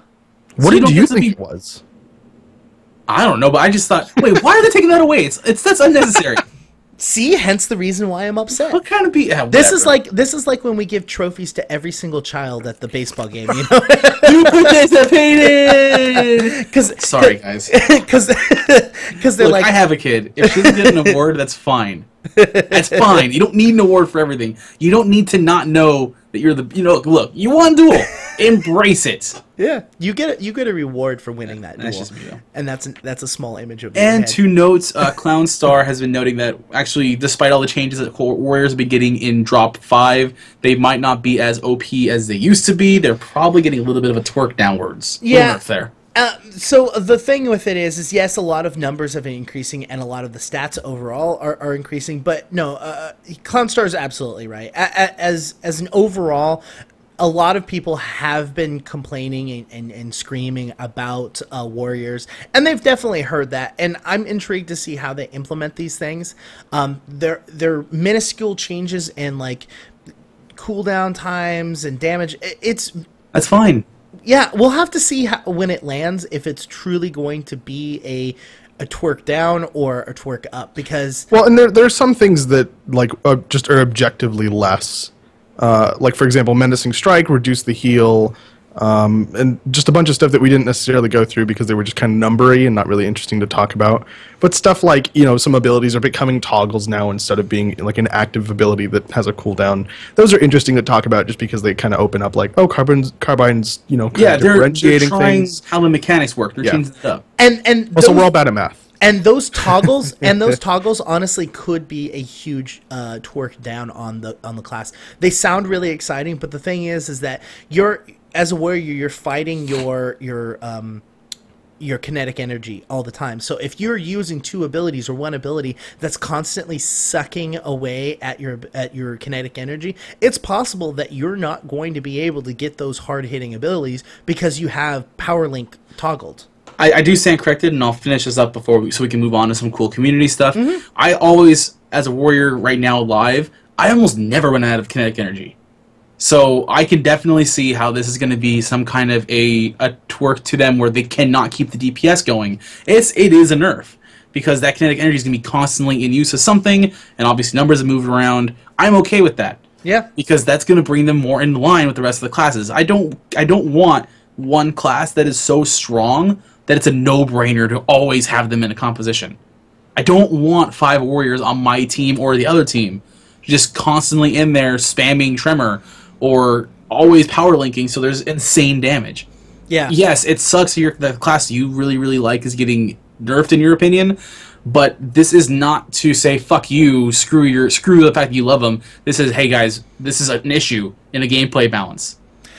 What did you think it was? I don't know, but I just thought, wait, why are they taking that away? That's unnecessary. See, hence the reason why I'm upset. What kind of this is like when we give trophies to every single child at the baseball game. You know, you participated. Sorry, guys. Because they're like, I have a kid. If she doesn't get an award, that's fine. That's fine. You don't need an award for everything. You don't need to not know that you're the. Look, you won duel. Embrace it. Yeah, you get a reward for winning that duel. That's just me, though. And that's a small image of. And to note, Clown Star has been noting that actually, despite all the changes that Warriors have been getting in Drop 5, they might not be as OP as they used to be. They're probably getting a little bit of a twerk downwards. Yeah. There. So the thing with it is yes, a lot of numbers have been increasing and a lot of the stats overall are increasing. But no, Clown Star is absolutely right. As an overall, a lot of people have been complaining and screaming about Warriors, and they've definitely heard that. And I'm intrigued to see how they implement these things. They're minuscule changes in like cooldown times and damage. That's fine. Yeah, we'll have to see when it lands if it's truly going to be a twerk down or a twerk up, because and there's some things that like just are objectively less. Like, for example, Menacing Strike, reduce the heal, and just a bunch of stuff that we didn't necessarily go through because they were just kind of numbery and not really interesting to talk about. But stuff like, some abilities are becoming toggles now instead of being like an active ability that has a cooldown. Those are interesting to talk about just because they kind of open up like, Carbine's, they're differentiating trying things. How the mechanics work. They're changing it up. And also, we're all bad at math. And those toggles honestly could be a huge twerk down on the class. They sound really exciting, but the thing is that as a warrior, you're fighting your kinetic energy all the time. So if you're using two abilities or one ability that's constantly sucking away at your kinetic energy, it's possible that you're not going to be able to get those hard-hitting abilities because you have Power Link toggled. I do stand corrected, and I'll finish this up so we can move on to some cool community stuff. Mm-hmm. I always, as a warrior right now live, I almost never run out of kinetic energy. So I can definitely see how this is going to be some kind of a twerk to them where they cannot keep the DPS going. It is a nerf, because that kinetic energy is going to be constantly in use of something, and obviously numbers have moved around. I'm okay with that. Yeah. Because that's going to bring them more in line with the rest of the classes. I don't want one class that is so strong that it's a no-brainer to always have them in a composition. I don't want 5 warriors on my team or the other team just constantly in there spamming Tremor or always power linking so there's insane damage. Yeah. Yes, it sucks the class you really, really like is getting nerfed in your opinion, but this is not to say fuck you, screw the fact that you love them. This is, hey guys, this is an issue in a gameplay balance.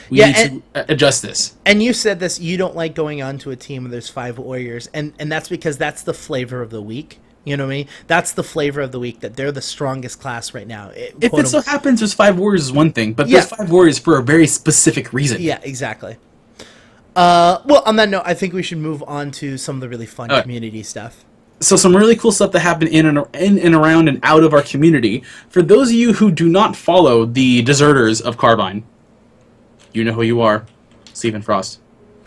We need to adjust this. And you said this, you don't like going on to a team where there's 5 warriors, and that's because that's the flavor of the week. You know what I mean? That's the flavor of the week, that they're the strongest class right now. If it so happens there's 5 warriors is one thing, but there's 5 warriors for a very specific reason. Yeah, exactly. Well, on that note, I think we should move on to some of the really fun community stuff. So some really cool stuff that happened in and around and out of our community. For those of you who do not follow the deserters of Carbine, you know who you are, Stephen Frost.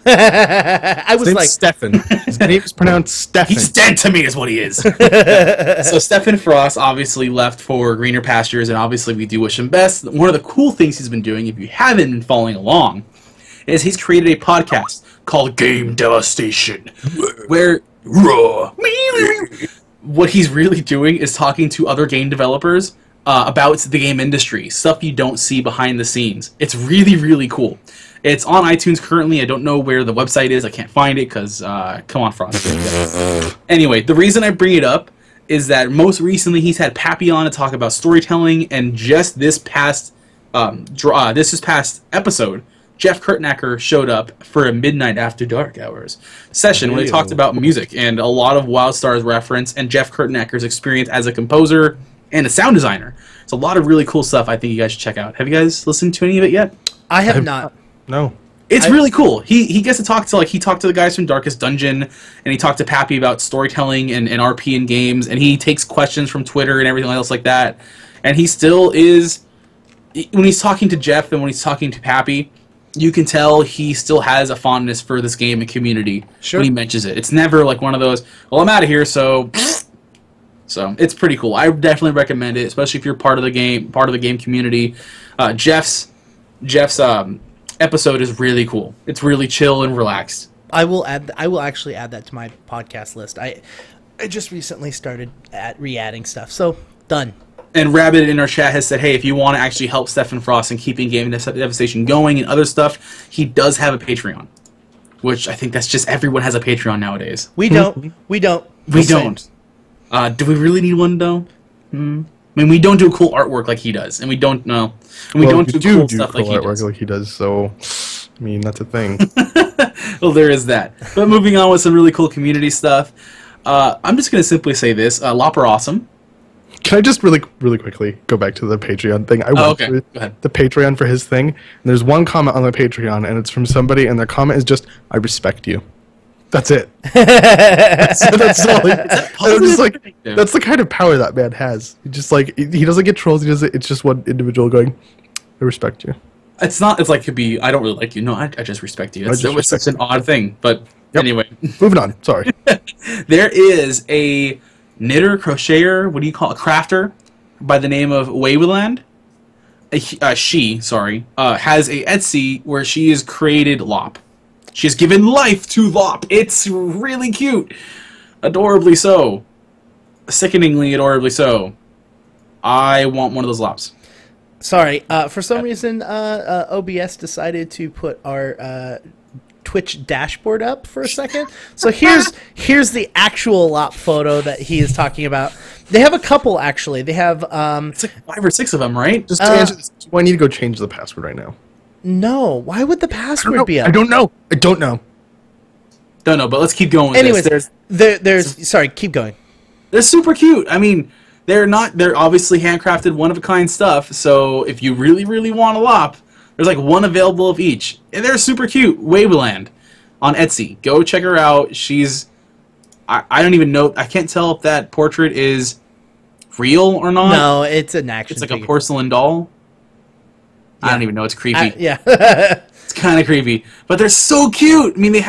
I was like, Stefan. His name is pronounced Stefan. He's dead to me, is what he is. So Stephen Frost obviously left for greener pastures, and obviously we do wish him best. One of the cool things he's been doing, if you haven't been following along, is he's created a podcast called Game Devastation, where what he's really doing is talking to other game developers about the game industry, stuff you don't see behind the scenes. It's really, really cool. It's on iTunes currently. I don't know where the website is. I can't find it because, come on, Frost. Anyway, the reason I bring it up is that most recently he's had Pappy on to talk about storytelling, and just this past episode, Jeff Kurtnacker showed up for a Midnight After Dark hours session when they talked about music and a lot of WildStar's reference and Jeff Kurtnacker's experience as a composer and a sound designer. It's a lot of really cool stuff I think you guys should check out. Have you guys listened to any of it yet? I have not. No. It's really cool. He gets to talk to, he talked to the guys from Darkest Dungeon, and he talked to Pappy about storytelling and RP in games, and he takes questions from Twitter and everything else like that. And he still is, when he's talking to Jeff and when he's talking to Pappy, you can tell he still has a fondness for this game and community when he mentions it. It's never like one of those, well, I'm out of here, so it's pretty cool. I definitely recommend it, especially if you're part of the game community. Jeff's episode is really cool. It's really chill and relaxed. I will actually add that to my podcast list. I just recently started re-adding stuff, so done. And Rabbit in our chat has said, hey, if you want to actually help Stephen Frost in keeping Game Devastation going and other stuff, he does have a Patreon. Which I think that's just everyone has a Patreon nowadays. We don't. We don't. We don't. Do we really need one, though? I mean, we don't do cool artwork like he does. And we don't know. And we don't do cool stuff like he does. Like he does, so, I mean, that's a thing. Well, there is that. But moving on with some really cool community stuff, I'm just going to simply say this. Lopper Awesome. Can I just really quickly go back to the Patreon thing? I went through the Patreon for his thing, and there's one comment on the Patreon, and it's from somebody, and their comment is just, I respect you. That's it. that's all. I'm just like, that's the kind of power that man has. He just like, he doesn't get trolls. He doesn't. It's just one individual going, I respect you. It's not. It's like could be. I don't really like you. No, I just respect you. It's such an odd thing. But anyway, moving on. Sorry. There is a knitter, crocheter. What do you call it? A crafter by the name of Wayland. She has a Etsy where she has created Lop. She has given life to Lop. It's really cute. Adorably so. Sickeningly adorably so. I want one of those Lops. Sorry. For some reason, OBS decided to put our Twitch dashboard up for a second. So here's the actual Lop photo that he is talking about. They have a couple, actually. They have... it's like 5 or 6 of them, right? Just to answer this, do I need to go change the password right now? No. Why would the password be up? I don't know. Don't know, but let's keep going with Anyways, this. Sorry, keep going. They're super cute. I mean, they're obviously handcrafted, one-of-a-kind stuff, so if you really, really want a Lop, there's like one available of each. And they're super cute. Waveland on Etsy. Go check her out. She's... I don't even know... I can't tell if that portrait is real or not. No, it's an action It's like figure. a porcelain doll. Yeah. I don't even know. It's creepy. Yeah. It's kind of creepy. But they're so cute. I mean,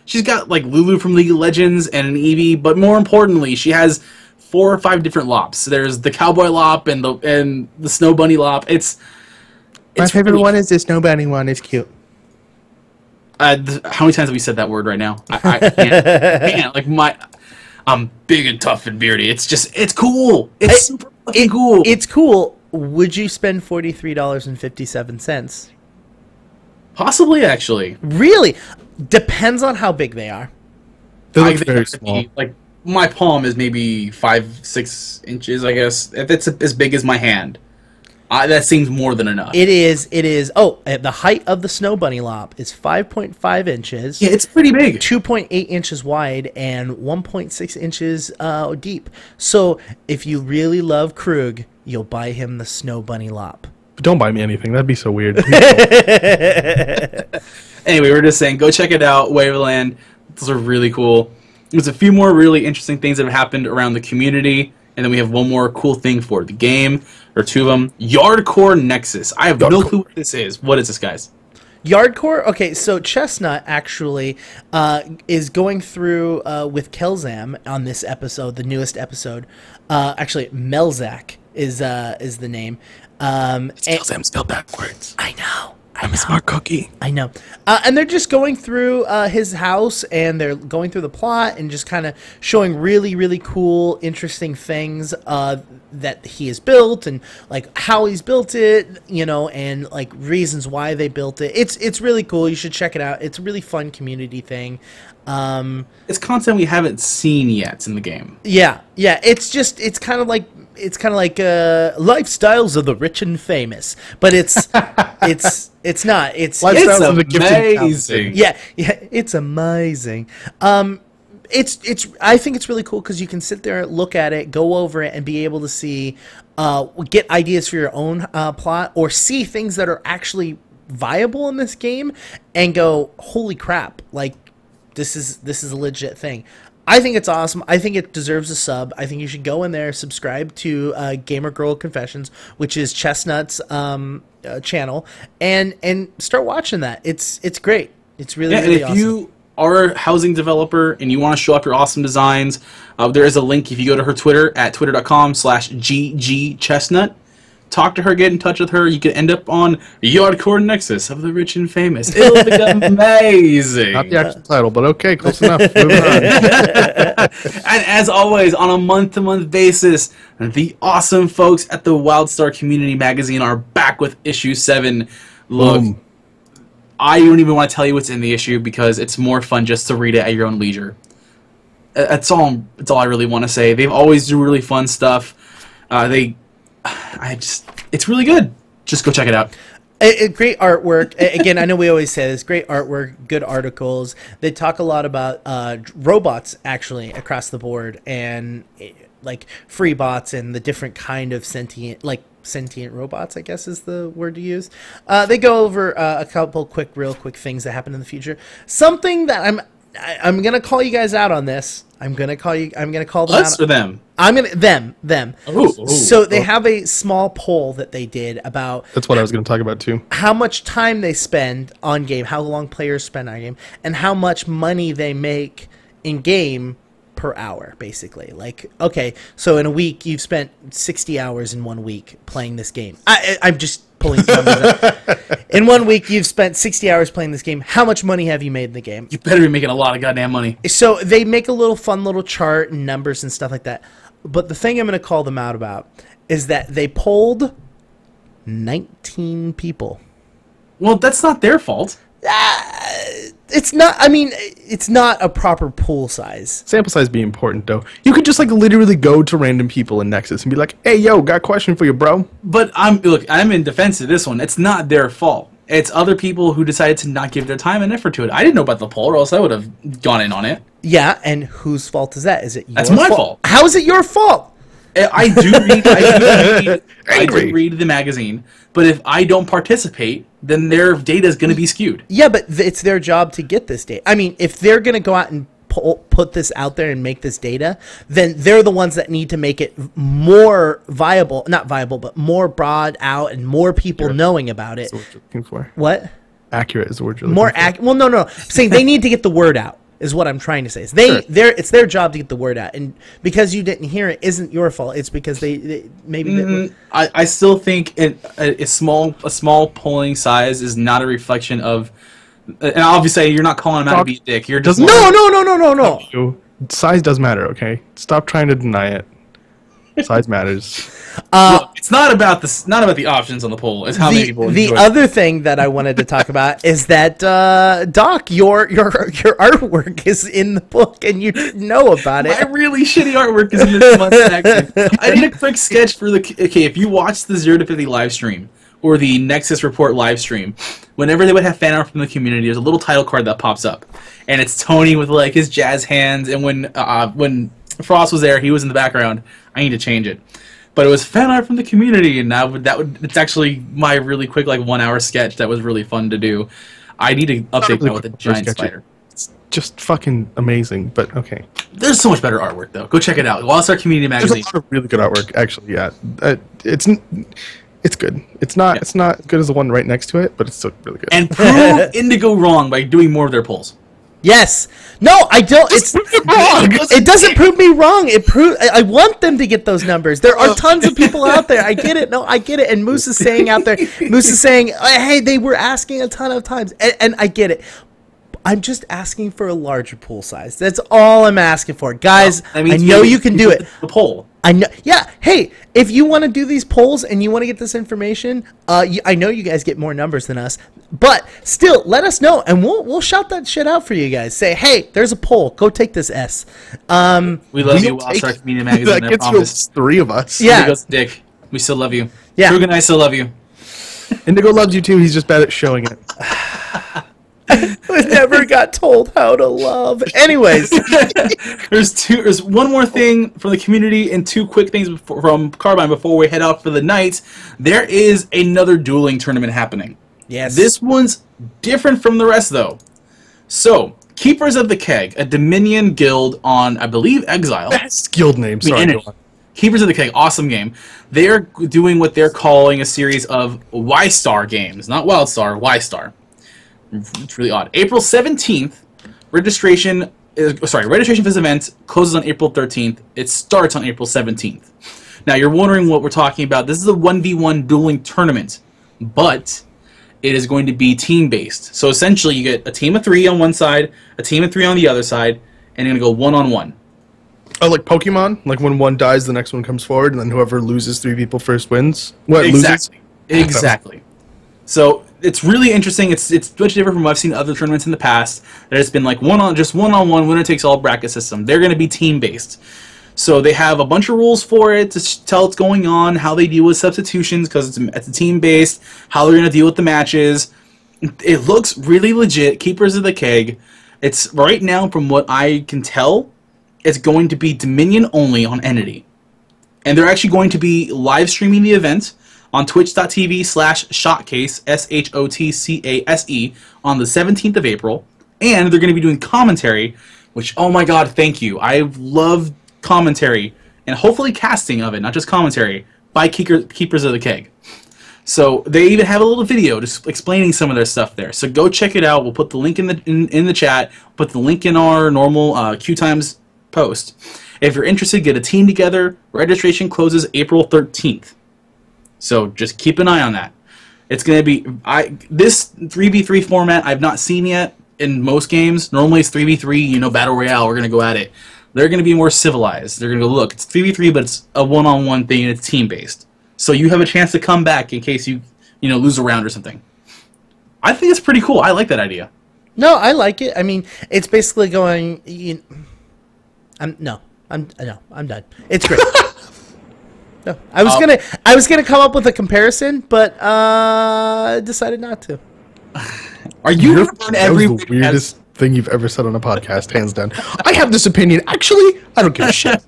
she's got like Lulu from League of Legends and an Eevee, but more importantly, she has 4 or 5 different Lops. There's the Cowboy Lop and the Snow Bunny Lop. My favorite one is the Snow Bunny one. It's cute. How many times have we said that word right now? I can't. Like I'm big and tough and beardy. It's cool. It's super fucking cool. It's cool. Would you spend $43.57? Possibly, actually. Really? Depends on how big they are. They look very small. Like my palm is maybe 5-6 inches, I guess. If it's as big as my hand, that seems more than enough. It is. Oh, the height of the Snow Bunny Lop is 5.5 inches. Yeah, it's pretty big. 2.8 inches wide and 1.6 inches deep. So if you really love Krug, you'll buy him the Snow Bunny Lop. But don't buy me anything. That'd be so weird. Anyway, we're just saying, go check it out, Waveland. Those are really cool. There's a few more really interesting things that have happened around the community, and then we have one more cool thing for the game, or two of them. Yardcore Nexus. I have no clue what this is. What is this, guys? Yardcore? Okay, so Chestnut actually is going through with Kelzam on this episode, the newest episode. Actually, Melzak is the name. It's Kelzam spelled backwards. I know. I'm a smart cookie. I know. And they're just going through his house, and they're going through the plot and just kind of showing really, really cool, interesting things that he has built, and like how he's built it, you know, and like reasons why they built it. It's really cool. You should check it out. It's a really fun community thing. It's content we haven't seen yet in the game. Yeah. It's kind of like lifestyles of the rich and famous, but it's not. It's Lifestyles of the gifted and amazing. yeah, it's amazing. I think it's really cool because you can sit there, look at it, go over it, and be able to see, get ideas for your own plot, or see things that are actually viable in this game, and go, holy crap! Like this is a legit thing. I think it's awesome. I think it deserves a sub. I think you should go in there, subscribe to Gamer Girl Confessions, which is Chestnut's channel, and start watching that. It's great. It's really and really if awesome. you are a housing developer and you want to show up your awesome designs, there is a link if you go to her Twitter at twitter.com/ggchestnut. Talk to her, get in touch with her. You could end up on Yardcore Nexus of the Rich and Famous. It'll be amazing. Not the actual title, but okay, close enough. Moving on. And as always, on a month-to-month basis, the awesome folks at the WildStar Community Magazine are back with issue 7. Look, Boom. I don't even want to tell you what's in the issue because it's more fun just to read it at your own leisure. That's all I really want to say. They always do really fun stuff. It's really good. Just go check it out. Great artwork. Again, I know we always say this. Great artwork, good articles. They talk a lot about robots, actually, across the board, and like free bots and the different kind of sentient robots, I guess is the word to use. They go over a couple real quick things that happen in the future. Something that I'm gonna call you guys out on this. I'm gonna call them Us out. or them? I'm gonna them. Ooh, So they have a small poll that they did about That's what I was going to talk about too. how much time they spend on game, how long players spend on game, and how much money they make in game per hour, basically. Like, okay, so in a week you've spent 60 hours in 1 week playing this game. I'm just pulling numbers out. In 1 week you've spent 60 hours playing this game. How much money have you made in the game? You better be making a lot of goddamn money. So they make a fun little chart and numbers and stuff like that. But the thing I'm going to call them out about is that they polled 19 people. Well, that's not their fault. It's not. I mean, it's not a proper pool size. Sample size be important though. You could just like literally go to random people in Nexus and be like, "Hey, yo, got a question for you, bro." But I'm in defense of this one. It's not their fault. It's other people who decided to not give their time and effort to it. I didn't know about the poll, or else I would have gone in on it. Yeah, and whose fault is that? Is it your That's my fault. How is it your fault? I do read the magazine, but if I don't participate, then their data is going to be skewed. Yeah, but it's their job to get this data. I mean, if they're going to go out and put this out there and make this data, then they're the ones that need to make it more viable, not viable, but more broad out and more people knowing about it. That's what you're looking for. What? Accurate is the word you're looking More for. accurate. Well, no. I'm saying they need to get the word out. Is what I'm trying to say. It's their job to get the word out, and because you didn't hear it, isn't your fault. It's because they maybe. I still think a small polling size is not a reflection of. And obviously, you're not calling them out to be a dick. You're just No. Size does matter, okay? Stop trying to deny it. Size matters. Look, it's not about the options on the poll. It's how many people enjoy The it. other thing that I wanted to talk about is that Doc, your artwork is in the book, and you didn't know about it. My really shitty artwork is in this month's section. I did a quick sketch for if you watch the 0 to 50 live stream or the Nexus Report live stream, whenever they would have fan art from the community, there's a little title card that pops up, and it's Tony with like his jazz hands, and when Frost was there, he was in the background. I need to change it. But it was fan art from the community, and it's actually my really quick 1 hour sketch that was really fun to do. I need to update that with a giant spider. just fucking amazing. But okay. There's so much better artwork, though. Go check it out. Wildstar Community There's Magazine. a lot of really good artwork, actually. Yeah, it's good. It's not as good as the one right next to it, but it's still really good. And prove Indigo wrong by doing more of their polls. Yes. No, I don't. It doesn't prove me wrong. I want them to get those numbers. There are tons of people out there. I get it. No, I get it. And Moose is saying out there, hey, they were asking a ton of times. And I get it. I'm just asking for a larger pool size. That's all I'm asking for. Guys, I know you can do it. The poll. I know. Yeah. Hey, if you want to do these polls and you want to get this information, I know you guys get more numbers than us, but still, let us know and we'll shout that shit out for you guys. Say, hey, there's a poll. Go take this S. We love you, Wildstar Community Magazine. That gets you 3 of us. Yeah. Indigo's dick. We still love you. Yeah. Krug and I still love you. Indigo loves you too. He's just bad at showing it. I never got told how to love. Anyways, there's one more thing from the community and 2 quick things from Carbine before we head out for the night. There is another dueling tournament happening. Yes. This one's different from the rest, though. So, Keepers of the Keg, a Dominion guild on, I believe, Exile. Best guild name. Sorry. Go on. Keepers of the Keg, awesome game. They're doing what they're calling a series of Y-Star games. Not Wildstar, Y-Star. It's really odd. April 17th, registration for this event closes on April 13th. It starts on April 17th. Now, you're wondering what we're talking about. This is a 1v1 dueling tournament, but it is going to be team-based. So, essentially, you get a team of 3 on one side, a team of 3 on the other side, and you're going to go one-on-one. Oh, like Pokemon? Like when one dies, the next one comes forward, and then whoever loses 3 people first wins? What, exactly. loses? Exactly. So it's really interesting. It's much different from what I've seen other tournaments in the past. That it's been like one-on-one, winner takes all bracket system. They're going to be team-based. So they have a bunch of rules for it to tell what's going on, how they deal with substitutions because it's a team-based, how they're going to deal with the matches. It looks really legit. Keepers of the Keg. It's right now, from what I can tell, it's going to be Dominion only on Entity. And they're actually going to be live streaming the event on twitch.tv/shotcase, SHOTCASE, on the 17th of April. And they're going to be doing commentary, which, oh my god, thank you. I love commentary, and hopefully casting of it, not just commentary, by Keepers of the Keg. So they even have a little video just explaining some of their stuff there. So go check it out. We'll put the link in the chat, put the link in our normal queuetimes post. If you're interested, get a team together. Registration closes April 13th. So just keep an eye on that. It's going to be this 3v3 format I've not seen yet in most games. Normally it's 3v3, Battle Royale, we're going to go at it. They're going to be more civilized. They're going to go, look, it's 3v3, but it's a one-on-one thing and it's team-based. So you have a chance to come back in case you lose a round or something. I think it's pretty cool. I like that idea. No, I like it. I mean, it's basically going. I'm done. It's great. No, I was gonna come up with a comparison, but decided not to. Are you That was the weirdest thing you've ever said on a podcast, hands down. I have this opinion. Actually, I don't give a shit.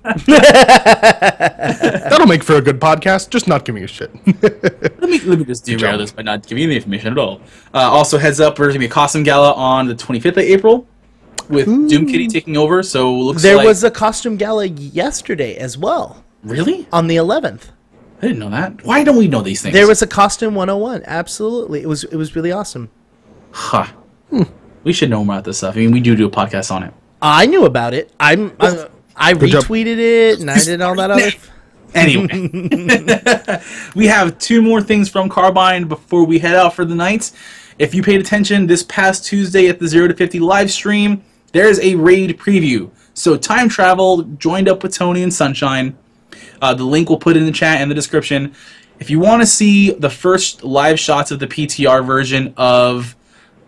That'll make for a good podcast. Just not giving a shit. Let me just derail this by not giving you the information at all. Also, heads up, there's gonna be a costume gala on the 25th of April with Doom Kitty taking over. So looks there was a costume gala yesterday as well. Really? On the 11th. I didn't know that. Why don't we know these things? There was a costume 101. Absolutely, it was really awesome. Huh. We should know more about this stuff. I mean, we do a podcast on it. I knew about it. I retweeted it and I did all that other. Anyway, we have 2 more things from Carbine before we head out for the night. If you paid attention this past Tuesday at the 0 to 50 live stream, there's a raid preview. So Time Travel joined up with Tony and Sunshine. The link we'll put in the chat and the description. If you want to see the first live shots of the PTR version of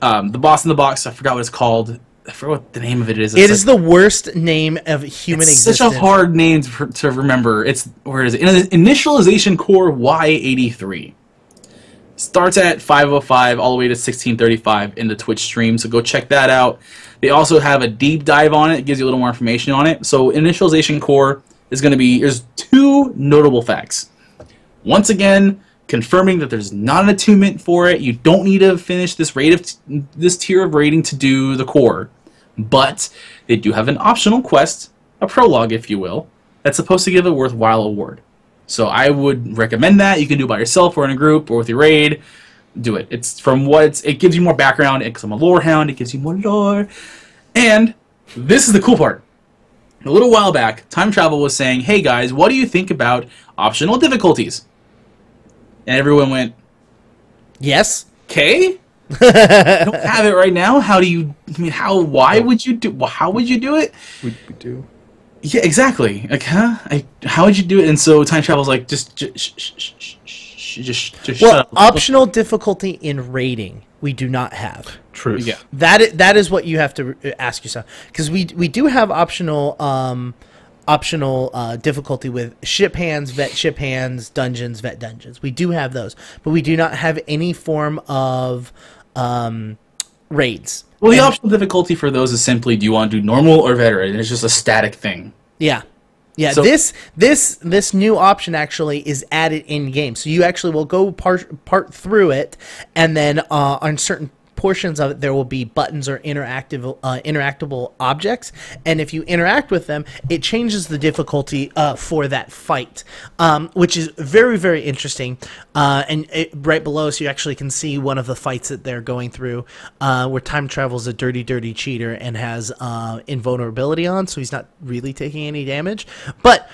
the Boss in the Box, I forgot what it's called. I forgot what the name of it is. It is the worst name of human existence. Such a hard name to remember. Where is it? Initialization Core Y83. Starts at 5:05 all the way to 16:35 in the Twitch stream, so go check that out. They also have a deep dive on it. It gives you a little more information on it. So Initialization Core is going to be, there's 2 notable facts. Once again, confirming that there's not an attunement for it. You don't need to finish this tier of rating to do the core. But they do have an optional quest, a prologue, if you will, that's supposed to give a worthwhile award. So I would recommend that. You can do it by yourself or in a group or with your raid. Do it. It's from what it gives you more background. Because I'm a lore hound, it gives you more lore. And this is the cool part. A little while back, Time Travel was saying, "Hey guys, what do you think about optional difficulties?" And everyone went, Yes. "Okay, I don't have it right now. How do you? I mean, how? Why would you do? How would you do it?" We do. Yeah, exactly. Like, huh? How would you do it? And so Time Travel's like, just shut Well, up. optional difficulty in raiding we do not have. Truth. Yeah. That is what you have to ask yourself, because we do have optional difficulty with ship hands, vet ship hands, dungeons, vet dungeons. We do have those, but we do not have any form of raids. Well, the optional difficulty for those is simply, do you want to do normal or veteran? It's just a static thing. Yeah. Yeah, So- this new option actually is added in game, so you actually will go part through it, and then on certain portions of it there will be buttons or interactable objects, and if you interact with them, it changes the difficulty for that fight, which is very, very interesting. Right below, so you actually can see one of the fights that they're going through, where Time Travel's a dirty cheater and has invulnerability on, so he's not really taking any damage, but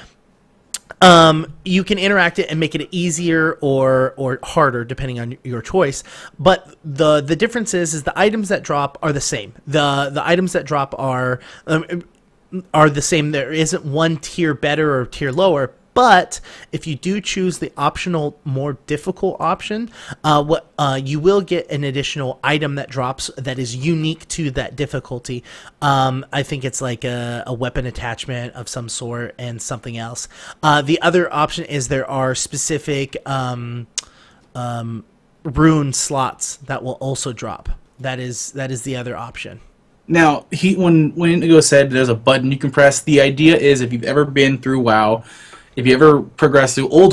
you can interact it and make it easier or harder depending on your choice. But the difference is the items that drop are the same. The items that drop are the same. There isn't one tier better or tier lower. But if you do choose the optional, more difficult option, you will get an additional item that drops that is unique to that difficulty. I think it's like a weapon attachment of some sort and something else. The other option is there are specific rune slots that will also drop. That is the other option. Now, when Indigo said there's a button you can press, the idea is if you've ever been through WoW, if you ever progress through Old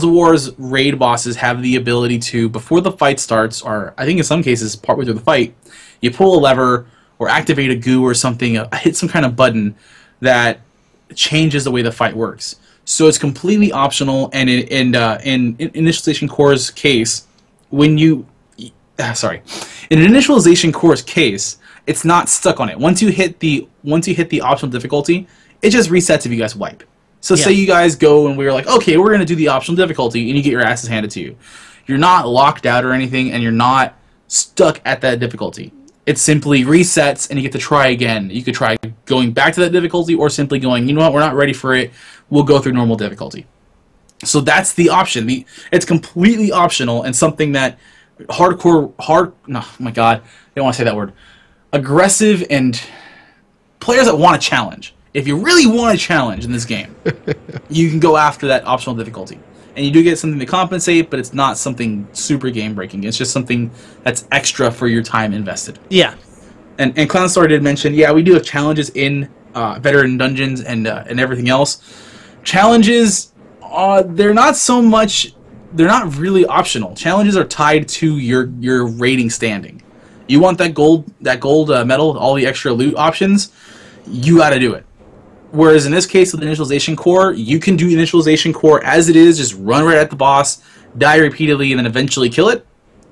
War's raid bosses have the ability to, before the fight starts, or I think in some cases partway through the fight, you pull a lever or activate a goo or something, hit some kind of button that changes the way the fight works. So it's completely optional, and in Initialization Core's case, in an Initialization Core's case, it's not stuck on it. Once you hit the optional difficulty, it just resets if you guys wipe. So say you guys go and we're like, okay, we're going to do the optional difficulty, and you get your asses handed to you. You're not locked out or anything, and you're not stuck at that difficulty. It simply resets, and you get to try again. You could try going back to that difficulty, or simply going, you know what, we're not ready for it. We'll go through normal difficulty. So that's the option. It's completely optional, and something that oh my god, I don't want to say that word. Aggressive and players that want to challenge. If you really want a challenge in this game, you can go after that optional difficulty. And you do get something to compensate, but it's not something super game-breaking. It's just something that's extra for your time invested. Yeah. And Clownstar did mention, yeah, we do have challenges in veteran dungeons and everything else. Challenges, they're not really optional. Challenges are tied to your rating standing. You want that gold medal with all the extra loot options, you got to do it. Whereas in this case with the Initialization Core, you can do Initialization Core as it is, just run right at the boss, die repeatedly, and then eventually kill it.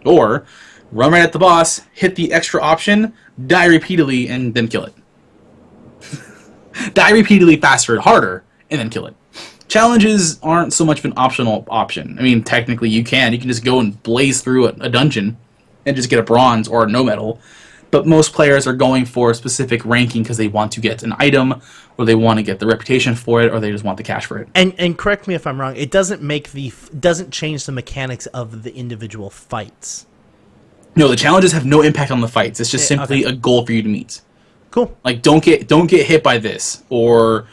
Or run right at the boss, hit the extra option, die repeatedly, and then kill it. Die repeatedly, faster and harder, and then kill it. Challenges aren't so much of an optional option. I mean, technically you can just go and blaze through a dungeon and just get a bronze or a no medal. But most players are going for a specific ranking because they want to get an item, or they want to get the reputation for it, or they just want the cash for it. And correct me if I'm wrong, it doesn't change the mechanics of the individual fights. No, the challenges have no impact on the fights. It's just simply a goal for you to meet. Cool. Like don't get hit by this, or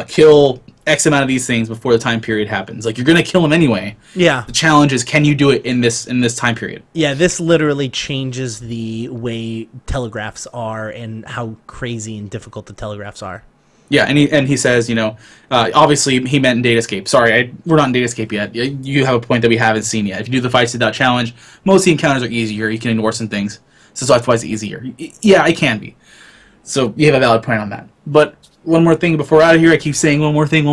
kill X amount of these things before the time period happens. Like, you're gonna kill them anyway. Yeah. The challenge is, can you do it in this time period? Yeah, this literally changes the way telegraphs are and how crazy and difficult the telegraphs are. Yeah, and he says, obviously he meant in Datascape. Sorry, we're not in Datascape yet. You have a point that we haven't seen yet. If you do the fights without challenge, most of the encounters are easier. You can ignore some things. So that's why it's easier. Yeah, it can be. So you have a valid point on that. But one more thing before we're out of here. I keep saying one more thing.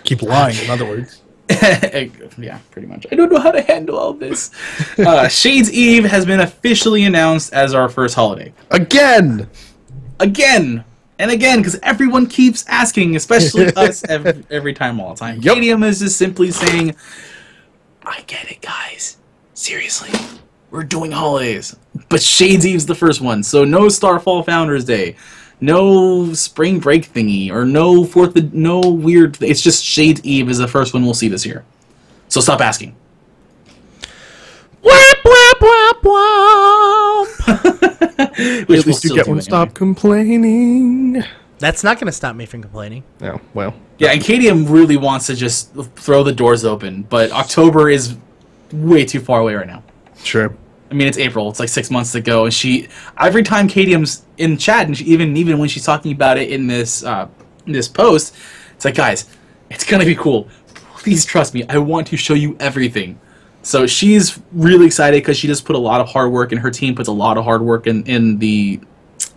Keep lying, in other words. Yeah, pretty much. I don't know how to handle all this. Shades Eve has been officially announced as our first holiday. Again, and again, because everyone keeps asking, especially us, every time, all the time. Yep. Kadium is just simply saying, I get it, guys. Seriously, we're doing holidays. But Shades Eve's the first one, so no Starfall Founders Day, no spring break thingy, or no weird. It's just Shades Eve is the first one we'll see this year. So stop asking. Whap, whap, whap, whap. Which at least you get one. Stop complaining. That's not going to stop me from complaining. Oh, well. Yeah, and Kadium really wants to just throw the doors open, but October is way too far away right now. Sure. I mean, it's April. It's like 6 months to go, and every time Kadium's in chat, and even when she's talking about it in this post, it's like, guys, it's gonna be cool. Please trust me. I want to show you everything. So she's really excited because she just put a lot of hard work, and her team puts a lot of hard work in the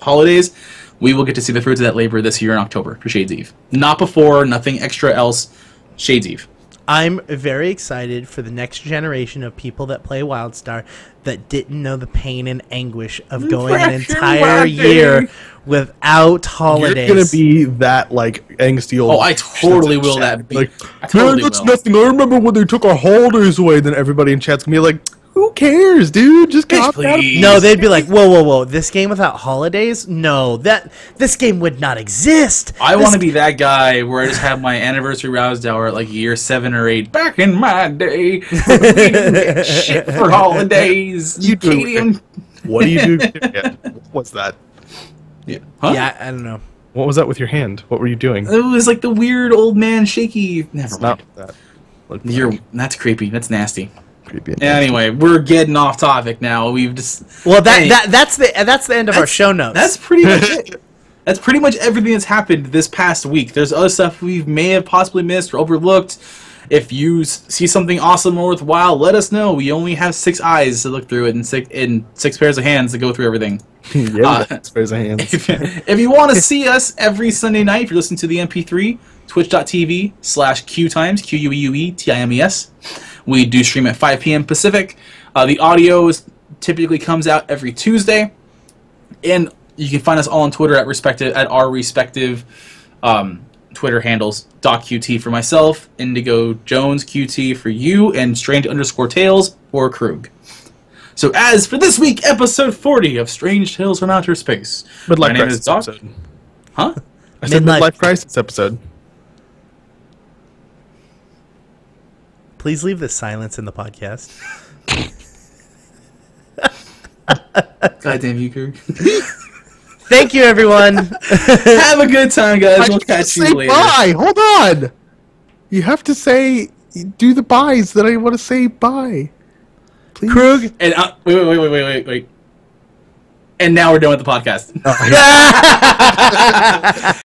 holidays. We will get to see the fruits of that labor this year in October for Shades Eve. Not before, nothing extra else. Shades Eve. I'm very excited for the next generation of people that play WildStar that didn't know the pain and anguish of going an entire year without holidays. You're gonna be that like angsty old. Oh, I totally will that be. Like, I totally that's will. nothing. I remember when they took our holidays away. Then everybody in chat's gonna be like, "Who cares, dude? Just get opt out." No, they'd be like, whoa. This game without holidays? No, this game would not exist. I want to be that guy where I just have my anniversary roused hour at like year 7 or 8. Back in my day, we didn't get shit for holidays. What do you do? Yeah. What's that? Yeah. Huh? Yeah, I don't know. What was that with your hand? What were you doing? It was like the weird old man shaky. Never It's mind. not that. That's creepy. That's nasty. Creepy. Anyway, we're getting off topic now. We've just That's the end of our show notes. That's pretty much it. That's pretty much everything that's happened this past week. There's other stuff we may have possibly missed or overlooked. If you see something awesome or worthwhile, let us know. We only have 6 eyes to look through it and 6 pairs of hands to go through everything. Yeah, raise a hand. If you want to see us every Sunday night, if you're listening to the MP3, twitch.tv/queuetimes, QUEUETIMES. We do stream at 5 p.m. Pacific. The audio typically comes out every Tuesday. And you can find us all on Twitter at our respective Twitter handles. DocQT for myself, Indigo Jones QT for you, and Strange_Tales for Krug. So as for this week, episode 40 of Strange Tales from Outer Space. Midlife My name crisis is Doc. episode. Huh? I said midlife crisis episode. Please leave the silence in the podcast. Goddamn you, Krug. Thank you, everyone. Have a good time, guys. We'll catch you later. Bye. Hold on. You have to do the buys that I want to say bye. Please. Krug. And wait. And now we're done with the podcast.